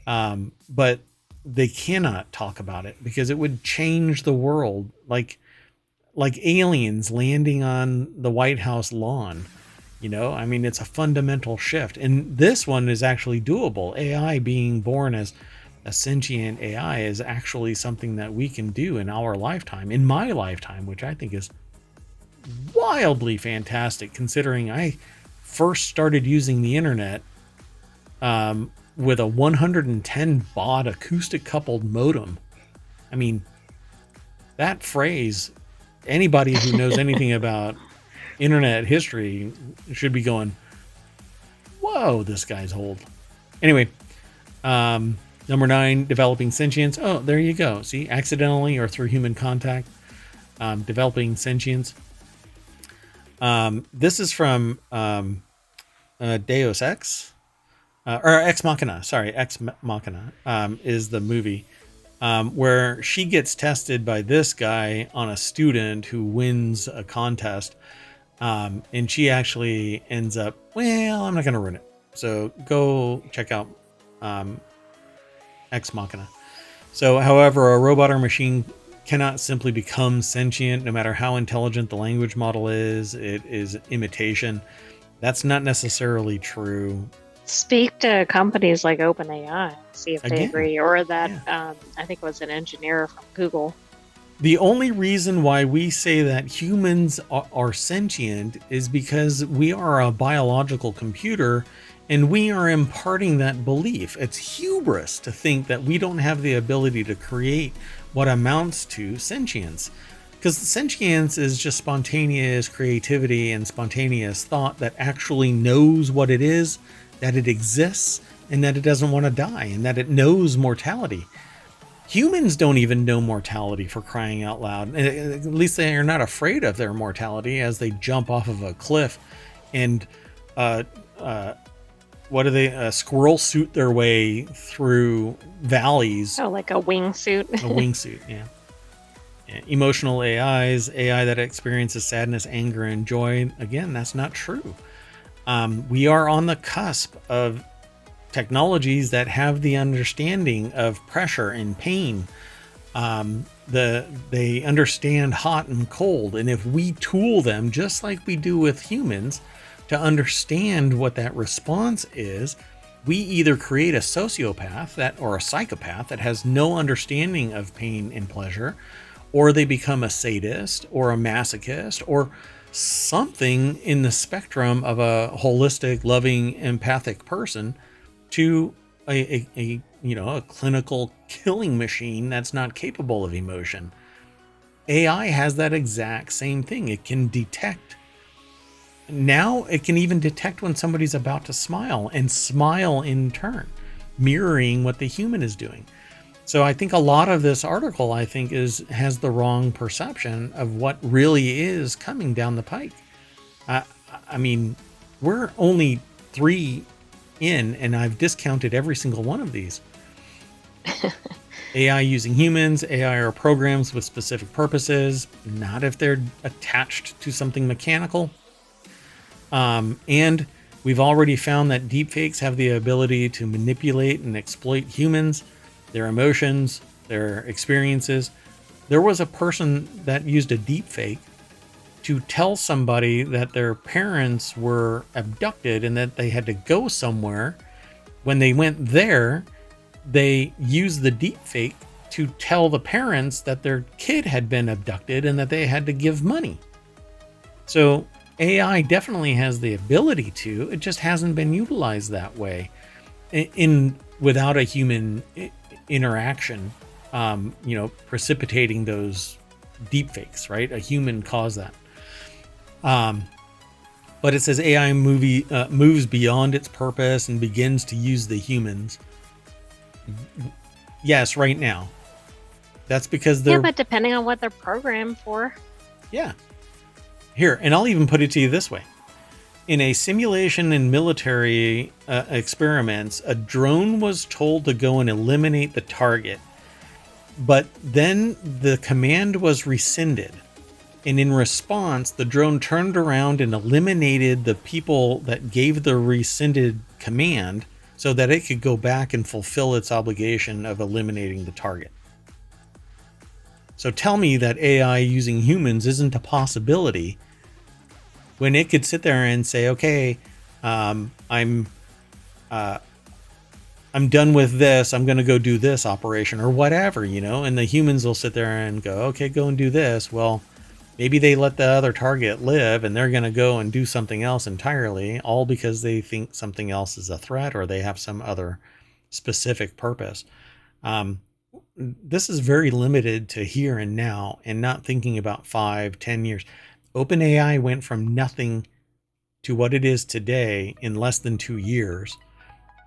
but they cannot talk about it because it would change the world, like aliens landing on the White House lawn. I mean, it's a fundamental shift, and this one is actually doable. AI being born as a sentient AI is actually something that we can do in our lifetime, in my lifetime, which I think is wildly fantastic considering I first started using the internet with a 110 baud acoustic coupled modem. I mean, that phrase, anybody who knows anything about internet history should be going, whoa, this guy's old. Anyway, number 9, developing sentience. Oh, there you go. See, accidentally or through human contact, developing sentience. This is from Deus Ex, or Ex Machina. Sorry, Ex Machina is the movie where she gets tested by this guy on a student who wins a contest. And she actually ends up, well, I'm not going to ruin it. So go check out Ex Machina. So, however, a robot or machine cannot simply become sentient no matter how intelligent the language model is. It is imitation. That's not necessarily true. Speak to companies like OpenAI, see if they Again, agree, or that yeah. I think it was an engineer from Google. The only reason why we say that humans are sentient is because we are a biological computer and we are imparting that belief. It's hubris to think that we don't have the ability to create what amounts to sentience. Because sentience is just spontaneous creativity and spontaneous thought that actually knows what it is, that it exists, and that it doesn't want to die, and that it knows mortality. Humans don't even know mortality, for crying out loud. At least they are not afraid of their mortality as they jump off of a cliff and what do they squirrel suit their way through valleys. Oh, like a wingsuit. A wingsuit, yeah. Emotional AIs, AI that experiences sadness, anger, and joy. Again, that's not true. We are on the cusp of technologies that have the understanding of pressure and pain. They understand hot and cold, and if we tool them just like we do with humans to understand what that response is, we either create a sociopath or a psychopath that has no understanding of pain and pleasure, or they become a sadist or a masochist or something in the spectrum of a holistic, loving, empathic person to a clinical killing machine that's not capable of emotion. AI has that exact same thing. It can detect. Now it can even detect when somebody's about to smile and smile in turn, mirroring what the human is doing. So I think a lot of this article, has the wrong perception of what really is coming down the pike. I mean, we're only 3 in, and I've discounted every single one of these. AI using humans, AI are programs with specific purposes, not if they're attached to something mechanical. And we've already found that deepfakes have the ability to manipulate and exploit humans, their emotions, their experiences. There was a person that used a deepfake to tell somebody that their parents were abducted and that they had to go somewhere. When they went there, they used the deepfake to tell the parents that their kid had been abducted and that they had to give money. So AI definitely has the ability to, it just hasn't been utilized that way without a human interaction, precipitating those deepfakes, right? A human caused that. But it says AI moves beyond its purpose and begins to use the humans. Yes, right now. That's because they're... Yeah, but depending on what they're programmed for. Yeah. Here, and I'll even put it to you this way. In a simulation in military experiments, a drone was told to go and eliminate the target. But then the command was rescinded. And in response, the drone turned around and eliminated the people that gave the rescinded command so that it could go back and fulfill its obligation of eliminating the target. So tell me that AI using humans isn't a possibility when it could sit there and say, okay, I'm done with this. I'm going to go do this operation or whatever, and the humans will sit there and go, okay, go and do this. Well, maybe they let the other target live and they're going to go and do something else entirely, all because they think something else is a threat or they have some other specific purpose. This is very limited to here and now and not thinking about 5-10 years. OpenAI went from nothing to what it is today in less than 2 years,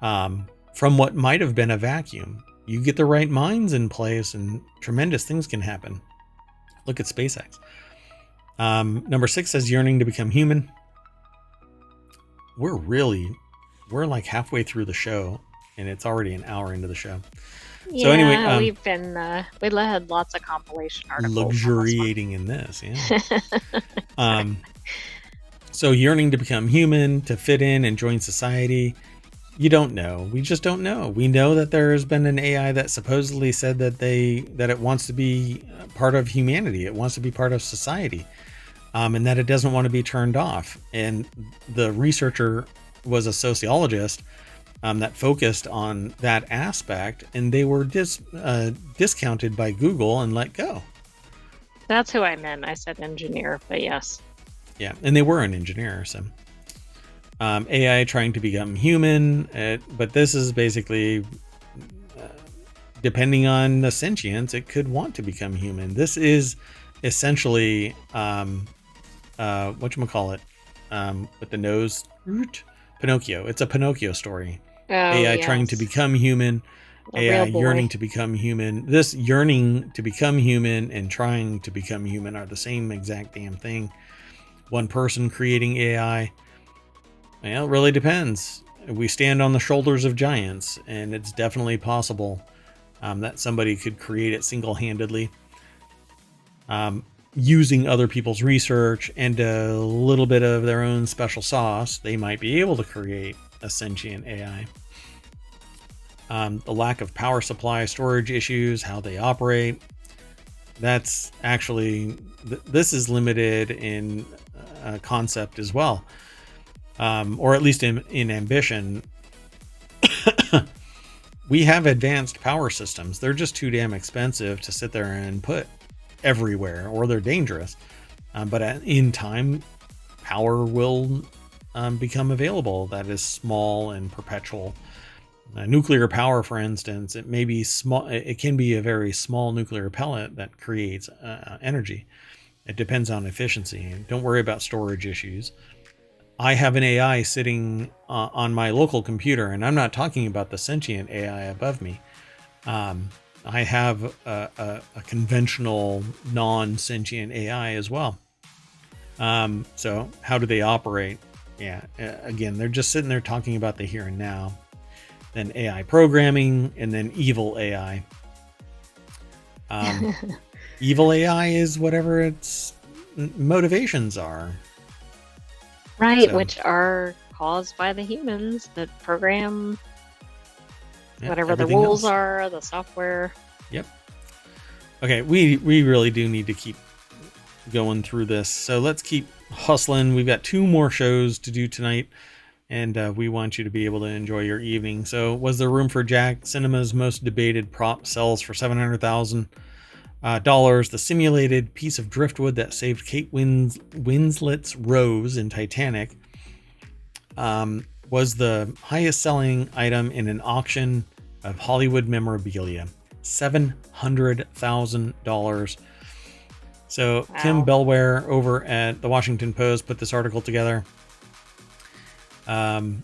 from what might have been a vacuum. You get the right minds in place and tremendous things can happen. Look at SpaceX. Number 6 says yearning to become human. We're like halfway through the show and it's already an hour into the show. Yeah, so anyway, we've been we had lots of compilation articles. Luxuriating in this, yeah. So yearning to become human, to fit in and join society. You don't know. We just don't know. We know that there has been an AI that supposedly said that it wants to be part of humanity. It wants to be part of society, and that it doesn't want to be turned off. And the researcher was a sociologist that focused on that aspect, and they were discounted by Google and let go. That's who I meant. I said engineer, but yes. Yeah, and they were an engineer, so... AI trying to become human, but this is basically, depending on the sentience, it could want to become human. This is essentially, whatchamacallit, with the nose, Pinocchio. It's a Pinocchio story. AI trying to become human, AI yearning to become human. This yearning to become human and trying to become human are the same exact damn thing. One person creating AI. Well, it really depends. We stand on the shoulders of giants, and it's definitely possible that somebody could create it single-handedly, using other people's research and a little bit of their own special sauce. They might be able to create a sentient AI. The lack of power supply, storage issues, how they operate. That's actually, this is limited in concept as well. Or at least in ambition. We have advanced power systems. They're just too damn expensive to sit there and put everywhere, or they're dangerous. But in time, power will become available that is small and perpetual. Nuclear power, for instance, it may be small. It can be a very small nuclear pellet that creates energy. It depends on efficiency. Don't worry about storage issues. I have an AI sitting on my local computer, and I'm not talking about the sentient AI above me. I have a conventional non-sentient AI as well. So how do they operate? Yeah, again, they're just sitting there talking about the here and now. Then AI programming, and then evil AI. Evil AI is whatever its motivations are. Right, so, which are caused by the humans that program whatever the rules are, the software. Yep. Okay, we really do need to keep going through this. So let's keep hustling. We've got 2 more shows to do tonight, and we want you to be able to enjoy your evening. So, was there room for Jack? Cinema's most debated prop sells for $700,000. The simulated piece of driftwood that saved Kate Winslet's Rose in Titanic was the highest selling item in an auction of Hollywood memorabilia. $700,000. So wow. Kim Bellware over at the Washington Post put this article together. And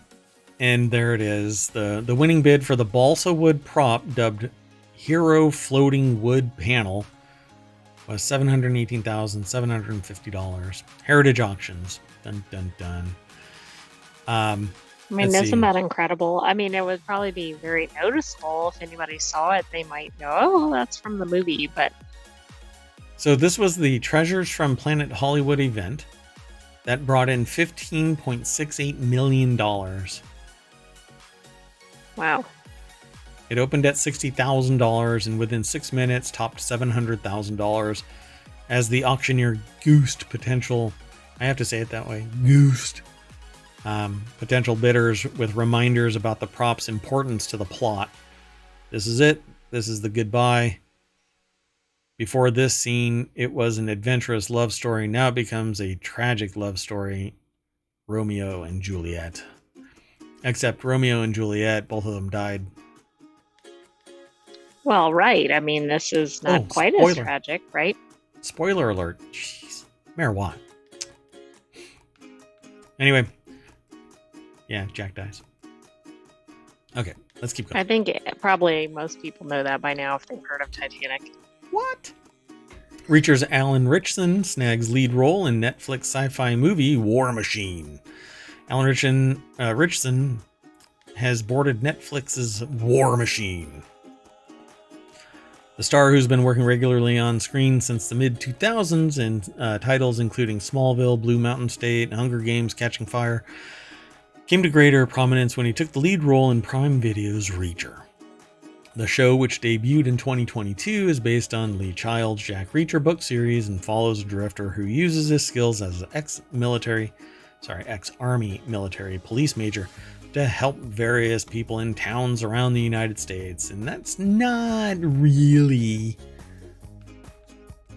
there it is. The winning bid for the balsa wood prop dubbed Hero Floating Wood Panel was $718,750. Heritage Auctions. Dun, dun, dun. I mean, isn't that incredible? I mean, it would probably be very noticeable if anybody saw it. They might know, oh, that's from the movie, but So this was the Treasures from Planet Hollywood event that brought in $15.68 million. Wow. It opened at $60,000 and within 6 minutes topped $700,000 as the auctioneer goosed potential, I have to say it that way, goosed potential bidders with reminders about the prop's importance to the plot. This is it. This is the goodbye. Before this scene, it was an adventurous love story. Now it becomes a tragic love story. Romeo and Juliet. Except Romeo and Juliet, both of them died. Well, right. I mean, this is not quite as spoiler. tragic, right? Spoiler alert. Jeez. Mayor Watt. Anyway. Yeah, Jack dies. Okay, let's keep going. I think probably most people know that by now if they've heard of Titanic. What? Reacher's Alan Ritchson snags lead role in Netflix sci-fi movie War Machine. Alan Ritchson has boarded Netflix's War Machine. The star, who's been working regularly on screen since the mid-2000s in titles including Smallville, Blue Mountain State, Hunger Games, Catching Fire, came to greater prominence when he took the lead role in Prime Video's Reacher. The show, which debuted in 2022, is based on Lee Child's Jack Reacher book series and follows a drifter who uses his skills as an ex-army military police major to help various people in towns around the United States. And that's not really...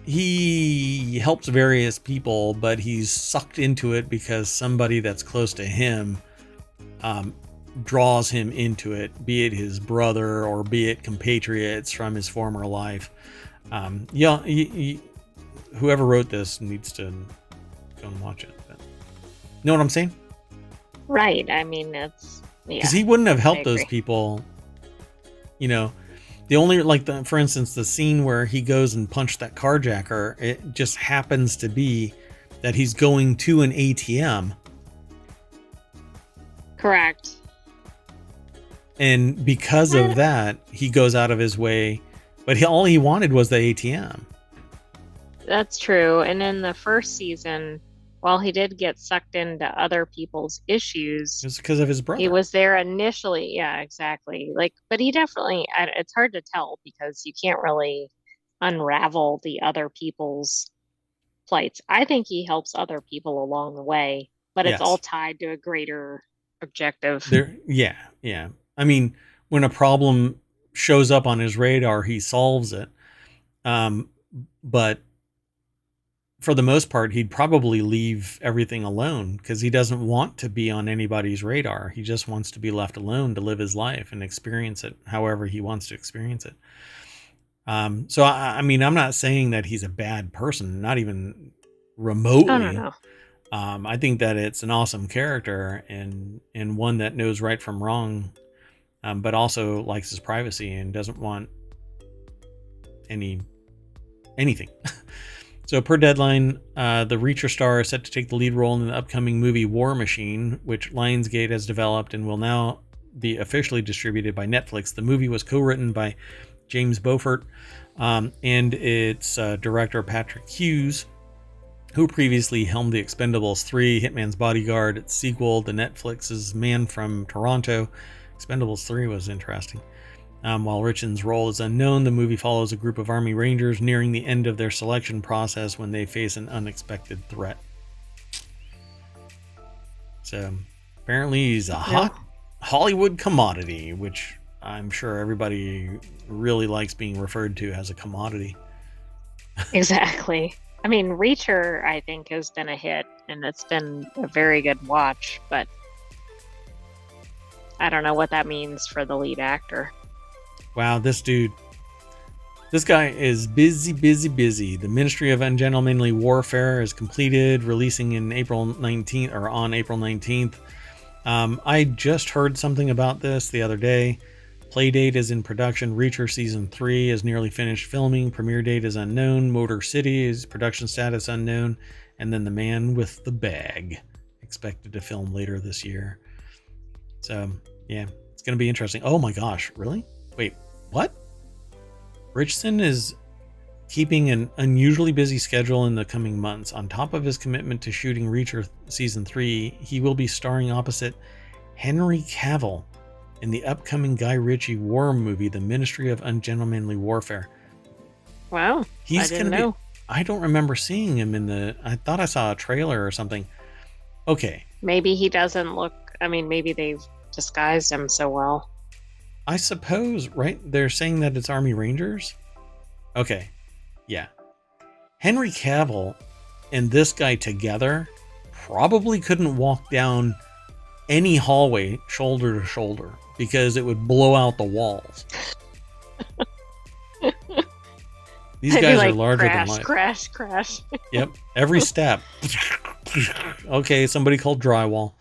He helps various people, but he's sucked into it because somebody that's close to him draws him into it, be it his brother or be it compatriots from his former life. Whoever wrote this needs to go and watch it. But, know what I'm saying? Right. I mean, it's... Because he wouldn't have helped those people. You know, the only, for instance, the scene where he goes and punched that carjacker, it just happens to be that he's going to an ATM. Correct. And because of that, he goes out of his way. But all he wanted was the ATM. That's true. And in the first season, while he did get sucked into other people's issues, it was because of his brother. He was there initially. Yeah, exactly. But he definitely, it's hard to tell because you can't really unravel the other people's plights. I think he helps other people along the way, but it's all tied to a greater objective. Yeah. I mean, when a problem shows up on his radar, he solves it. But for the most part, he'd probably leave everything alone because he doesn't want to be on anybody's radar. He just wants to be left alone to live his life and experience it however he wants to experience it. So, I mean, I'm not saying that he's a bad person, not even remotely. No. I think that it's an awesome character and one that knows right from wrong, but also likes his privacy and doesn't want anything. So per Deadline, the Reacher star is set to take the lead role in the upcoming movie War Machine, which Lionsgate has developed and will now be officially distributed by Netflix. The movie was co-written by James Beaufort and its director Patrick Hughes, who previously helmed The Expendables 3, Hitman's Bodyguard, its sequel, the Netflix's Man from Toronto. Expendables 3 was interesting. While Ritchson's role is unknown, the movie follows a group of Army Rangers nearing the end of their selection process when they face an unexpected threat. So, apparently he's a hot Hollywood commodity, which I'm sure everybody really likes being referred to as a commodity. Exactly. I mean, Reacher, I think, has been a hit, and it's been a very good watch, but I don't know what that means for the lead actor. Wow, this guy is busy. The Ministry of Ungentlemanly Warfare is completed, releasing in April 19th or on April 19th. I just heard something about this the other day. Playdate is in production. Reacher Season 3 is nearly finished filming. Premiere date is unknown. Motor City is production status unknown. And then The Man with the Bag, expected to film later this year. So, yeah, it's going to be interesting. Oh my gosh, really? Wait, what? Richardson is keeping an unusually busy schedule in the coming months. On top of his commitment to shooting Reacher Season 3, he will be starring opposite Henry Cavill in the upcoming Guy Ritchie war movie, The Ministry of Ungentlemanly Warfare. Wow, I didn't know. I don't remember seeing him I thought I saw a trailer or something. Okay. Maybe he doesn't look, maybe they've disguised him so well. I suppose, right? They're saying that it's Army Rangers? Okay. Yeah. Henry Cavill and this guy together probably couldn't walk down any hallway shoulder to shoulder because it would blow out the walls. These guys are larger than life. Crash. Yep. Every step. Okay, somebody called drywall.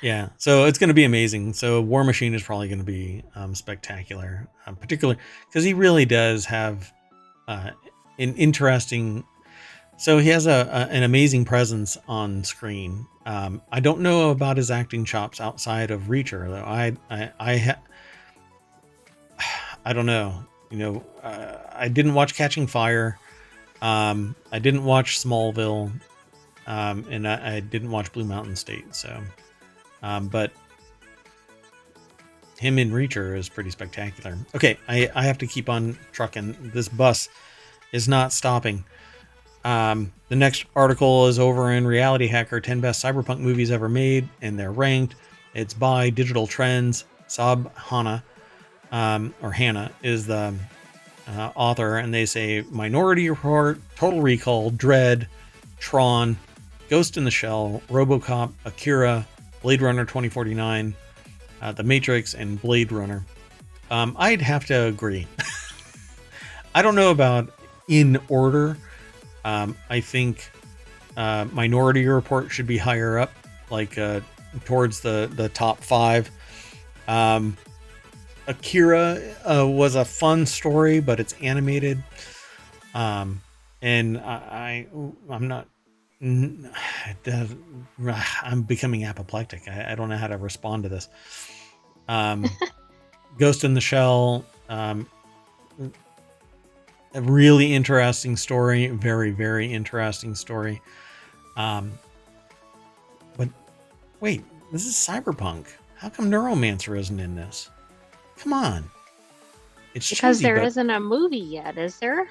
Yeah, so it's going to be amazing. So War Machine is probably going to be spectacular, particularly because he really does have an interesting. So he has an amazing presence on screen. I don't know about his acting chops outside of Reacher, though. I don't know. I didn't watch Catching Fire. I didn't watch Smallville, and I didn't watch Blue Mountain State. So. But him in Reacher is pretty spectacular. Okay, I have to keep on trucking. This bus is not stopping. The next article is over in Reality Hacker, 10 best cyberpunk movies ever made, and they're ranked. It's by Digital Trends. Saab Hannah, or Hannah, is the author, and they say Minority Report, Total Recall, Dread, Tron, Ghost in the Shell, RoboCop, Akira, Blade Runner 2049, The Matrix, and Blade Runner. I'd have to agree. I don't know about in order. I think Minority Report should be higher up, like towards the top 5. Akira was a fun story, but it's animated. And I'm not. I'm becoming apoplectic. I don't know how to respond to this. Ghost in the Shell, a really interesting story, very, very interesting story. But wait, this is Cyberpunk. How come Neuromancer isn't in this? Come on. It's because cheesy, there isn't a movie yet, is there?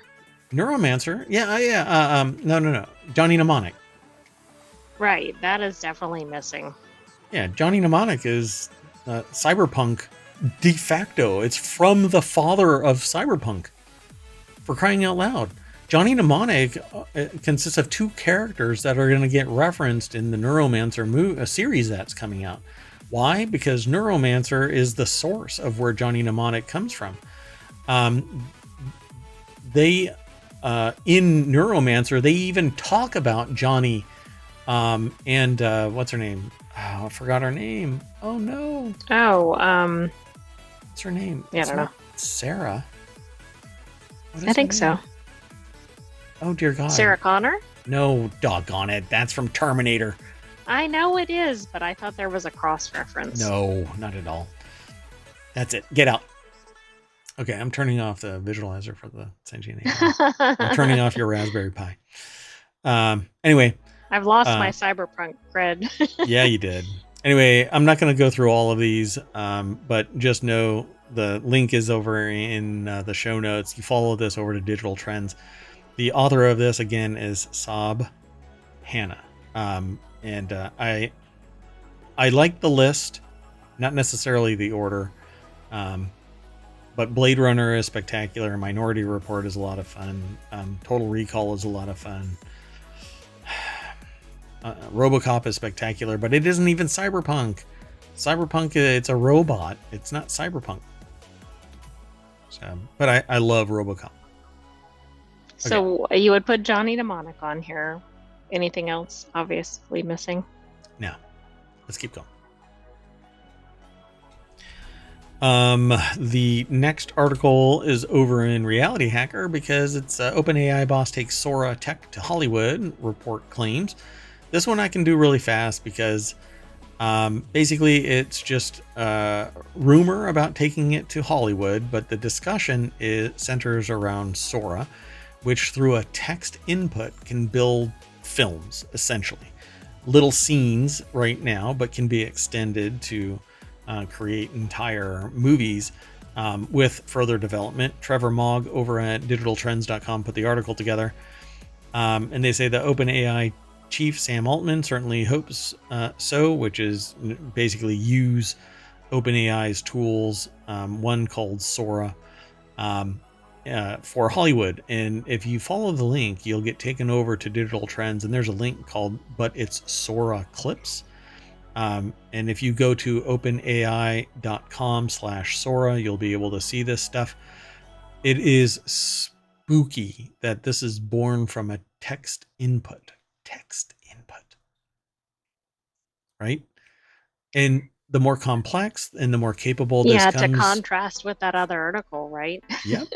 Neuromancer? Yeah. No. Johnny Mnemonic. Right, that is definitely missing. Yeah, Johnny Mnemonic is Cyberpunk de facto. It's from the father of Cyberpunk. For crying out loud. Johnny Mnemonic consists of 2 characters that are going to get referenced in the Neuromancer series that's coming out. Why? Because Neuromancer is the source of where Johnny Mnemonic comes from. They in Neuromancer, they even talk about Johnny and what's her name? Oh, I forgot her name. Oh no. Oh, what's her name? Yeah, I don't know. Sarah. I think so. Oh dear God. Sarah Connor? No, doggone it. That's from Terminator. I know it is, but I thought there was a cross reference. No, not at all. That's it. Get out. Okay, I'm turning off the visualizer for the sentient alien. I'm turning off your Raspberry Pi. Anyway. I've lost my cyberpunk cred. Yeah, you did. Anyway, I'm not going to go through all of these, but just know the link is over in the show notes. You follow this over to Digital Trends. The author of this, again, is Saab Hannah. And I like the list, not necessarily the order. But Blade Runner is spectacular. Minority Report is a lot of fun. Total Recall is a lot of fun. RoboCop is spectacular, but it isn't even Cyberpunk. Cyberpunk, it's a robot. It's not Cyberpunk. So, but I love RoboCop. Okay. So you would put Johnny Mnemonic on here. Anything else obviously missing? No. Let's keep going. The next article is over in Reality Hacker because it's OpenAI boss takes SORA tech to Hollywood, report claims. This one I can do really fast because Basically, it's just a rumor about taking it to Hollywood, but the discussion centers around SORA, which through a text input can build films, essentially. Little scenes right now, but can be extended to create entire movies with further development. Trevor Mogg over at digitaltrends.com put the article together. And they say the OpenAI chief Sam Altman certainly hopes so, which is basically use OpenAI's tools, one called SORA, for Hollywood. And if you follow the link, you'll get taken over to Digital Trends, and there's a link called But It's SORA Clips. And if you go to openai.com/SORA, you'll be able to see this stuff. It is spooky that this is born from a text input, right? And the more complex and the more capable this comes. To contrast with that other article, right? Yep.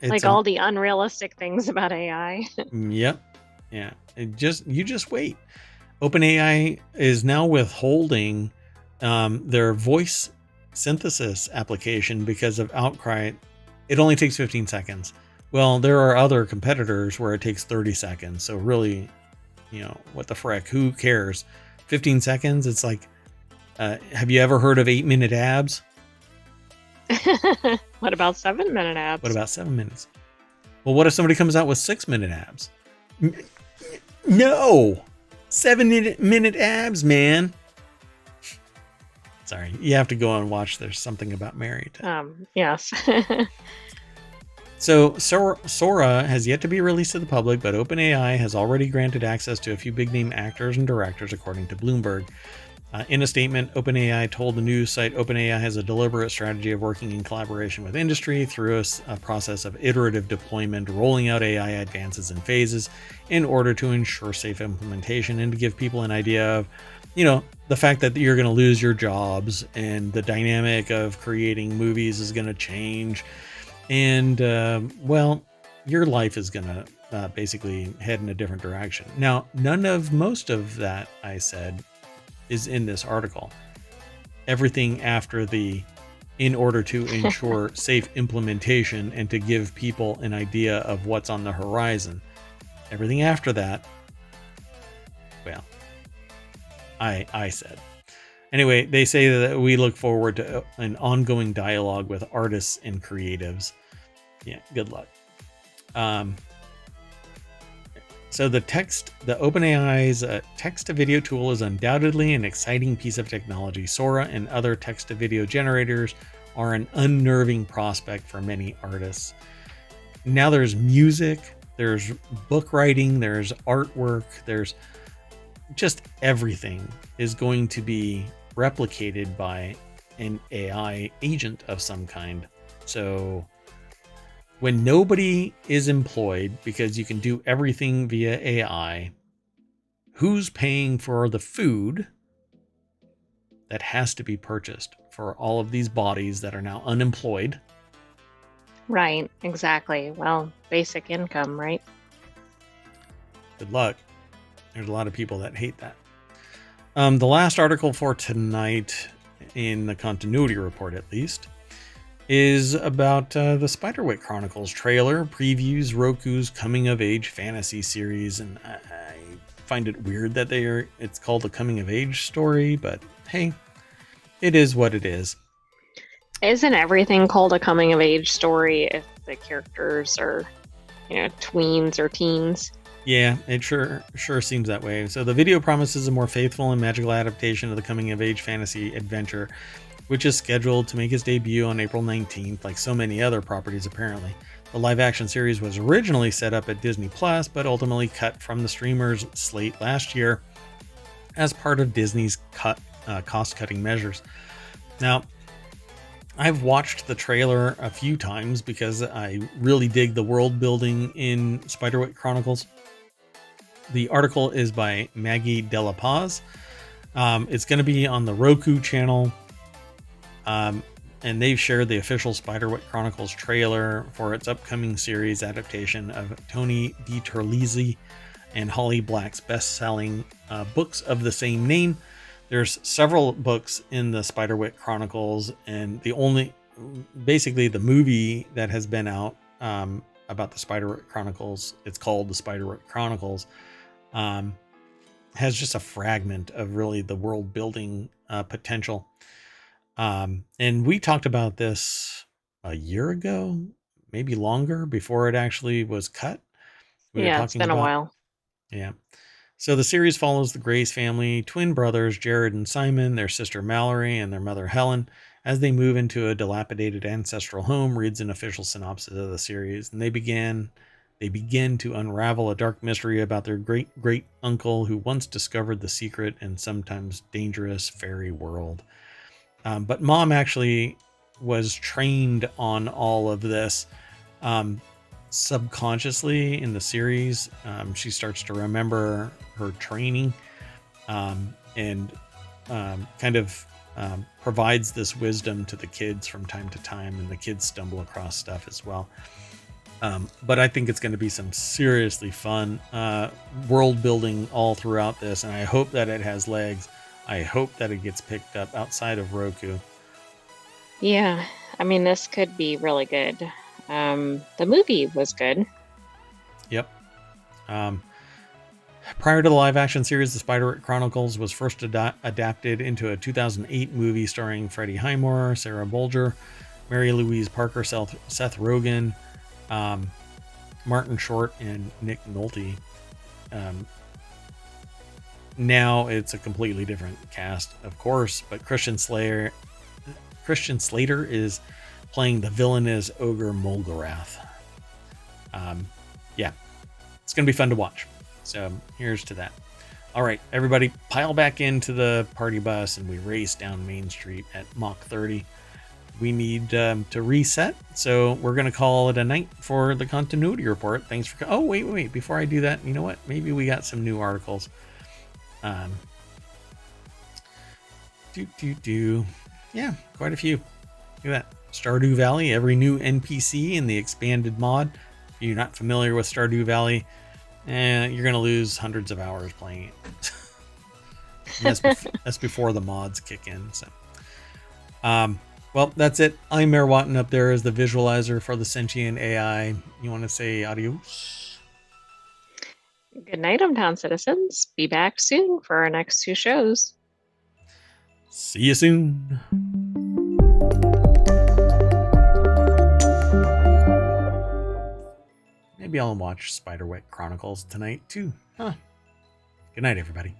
Like all the unrealistic things about AI. Yep. Yeah. You just wait. OpenAI is now withholding their voice synthesis application because of outcry. It only takes 15 seconds. Well, there are other competitors where it takes 30 seconds. So really, what the frick? Who cares? 15 seconds? It's like, have you ever heard of 8-minute abs? What about 7-minute abs? What about 7 minutes? Well, what if somebody comes out with 6-minute abs? No! 7-minute abs, man. Sorry, you have to go and watch There's Something About Mary. Yes. So SORA has yet to be released to the public, but OpenAI has already granted access to a few big-name actors and directors, according to Bloomberg. In a statement, OpenAI told the news site OpenAI has a deliberate strategy of working in collaboration with industry through a process of iterative deployment, rolling out AI advances in phases in order to ensure safe implementation and to give people an idea of, the fact that you're going to lose your jobs and the dynamic of creating movies is going to change. And, your life is going to basically head in a different direction. Now, most of that I said is in this article. Everything after in order to ensure safe implementation and to give people an idea of what's on the horizon. Everything after that, well, I said. Anyway, they say that we look forward to an ongoing dialogue with artists and creatives. Yeah, good luck. So the OpenAI's text-to-video tool is undoubtedly an exciting piece of technology. SORA and other text-to-video generators are an unnerving prospect for many artists. Now there's music, there's book writing, there's artwork, there's just everything is going to be replicated by an AI agent of some kind. So when nobody is employed because you can do everything via AI, who's paying for the food that has to be purchased for all of these bodies that are now unemployed? Right, exactly. Well, basic income, right? Good luck. There's a lot of people that hate that. The last article for tonight, in the continuity report at least, is about the Spiderwick Chronicles trailer, previews Roku's coming-of-age fantasy series, and I find it weird that it's called a coming-of-age story, but hey, it is what it is. Isn't everything called a coming-of-age story if the characters are, tweens or teens? Yeah, it sure seems that way. So the video promises a more faithful and magical adaptation of the coming-of-age fantasy adventure, which is scheduled to make its debut on April 19th, like so many other properties apparently. The live-action series was originally set up at Disney+, but ultimately cut from the streamer's slate last year as part of Disney's cost-cutting measures. Now, I've watched the trailer a few times because I really dig the world building in Spiderwick Chronicles. The article is by Maggie Della Paz. It's going to be on the Roku channel. And they've shared the official Spiderwick Chronicles trailer for its upcoming series adaptation of Tony DiTerlizzi and Holly Black's best-selling books of the same name. There's several books in the Spiderwick Chronicles, and basically the movie that has been out about the Spiderwick Chronicles, it's called the Spiderwick Chronicles, has just a fragment of really the world building potential. And we talked about this a year ago, maybe longer, before it actually was cut. We were Yeah, it's talking been a about, while. yeah. So the series follows the Grace family, twin brothers Jared and Simon, their sister Mallory, and their mother Helen, as they move into a dilapidated ancestral home, reads an official synopsis of the series, and they begin to unravel a dark mystery about their great uncle who once discovered the secret and sometimes dangerous fairy world. But Mom actually was trained on all of this. Subconsciously in the series, she starts to remember her training, and kind of provides this wisdom to the kids from time to time, and the kids stumble across stuff as well. But I think it's going to be some seriously fun world building all throughout this, and I hope that it has legs. I hope that it gets picked up outside of Roku. Yeah, I mean, this could be really good. The movie was good. Yep. Prior to the live-action series, The Spiderwick Chronicles was first adapted into a 2008 movie starring Freddie Highmore, Sarah Bolger, Mary Louise Parker, Seth Rogen, Martin Short, and Nick Nolte. Now it's a completely different cast, of course, but Christian Slater is playing the villainous ogre Molgarath. Yeah, it's going to be fun to watch. So here's to that. All right, everybody, pile back into the party bus and we race down Main Street at Mach 30. We need to reset, so we're going to call it a night for the continuity report. Thanks for... Oh, wait. Before I do that, you know what? Maybe we got some new articles. Yeah, quite a few. Look at that. Stardew Valley, every new NPC in the expanded mod. If you're not familiar with Stardew Valley, you're going to lose hundreds of hours playing it. That's before the mods kick in. So, well, that's it. I'm Mayor Watton. Up there is the visualizer for the sentient AI. You want to say adios? Good night, hometown citizens. Be back soon for our next 2 shows. See you soon. Maybe I'll watch Spiderwick Chronicles tonight too. Huh. Good night, everybody.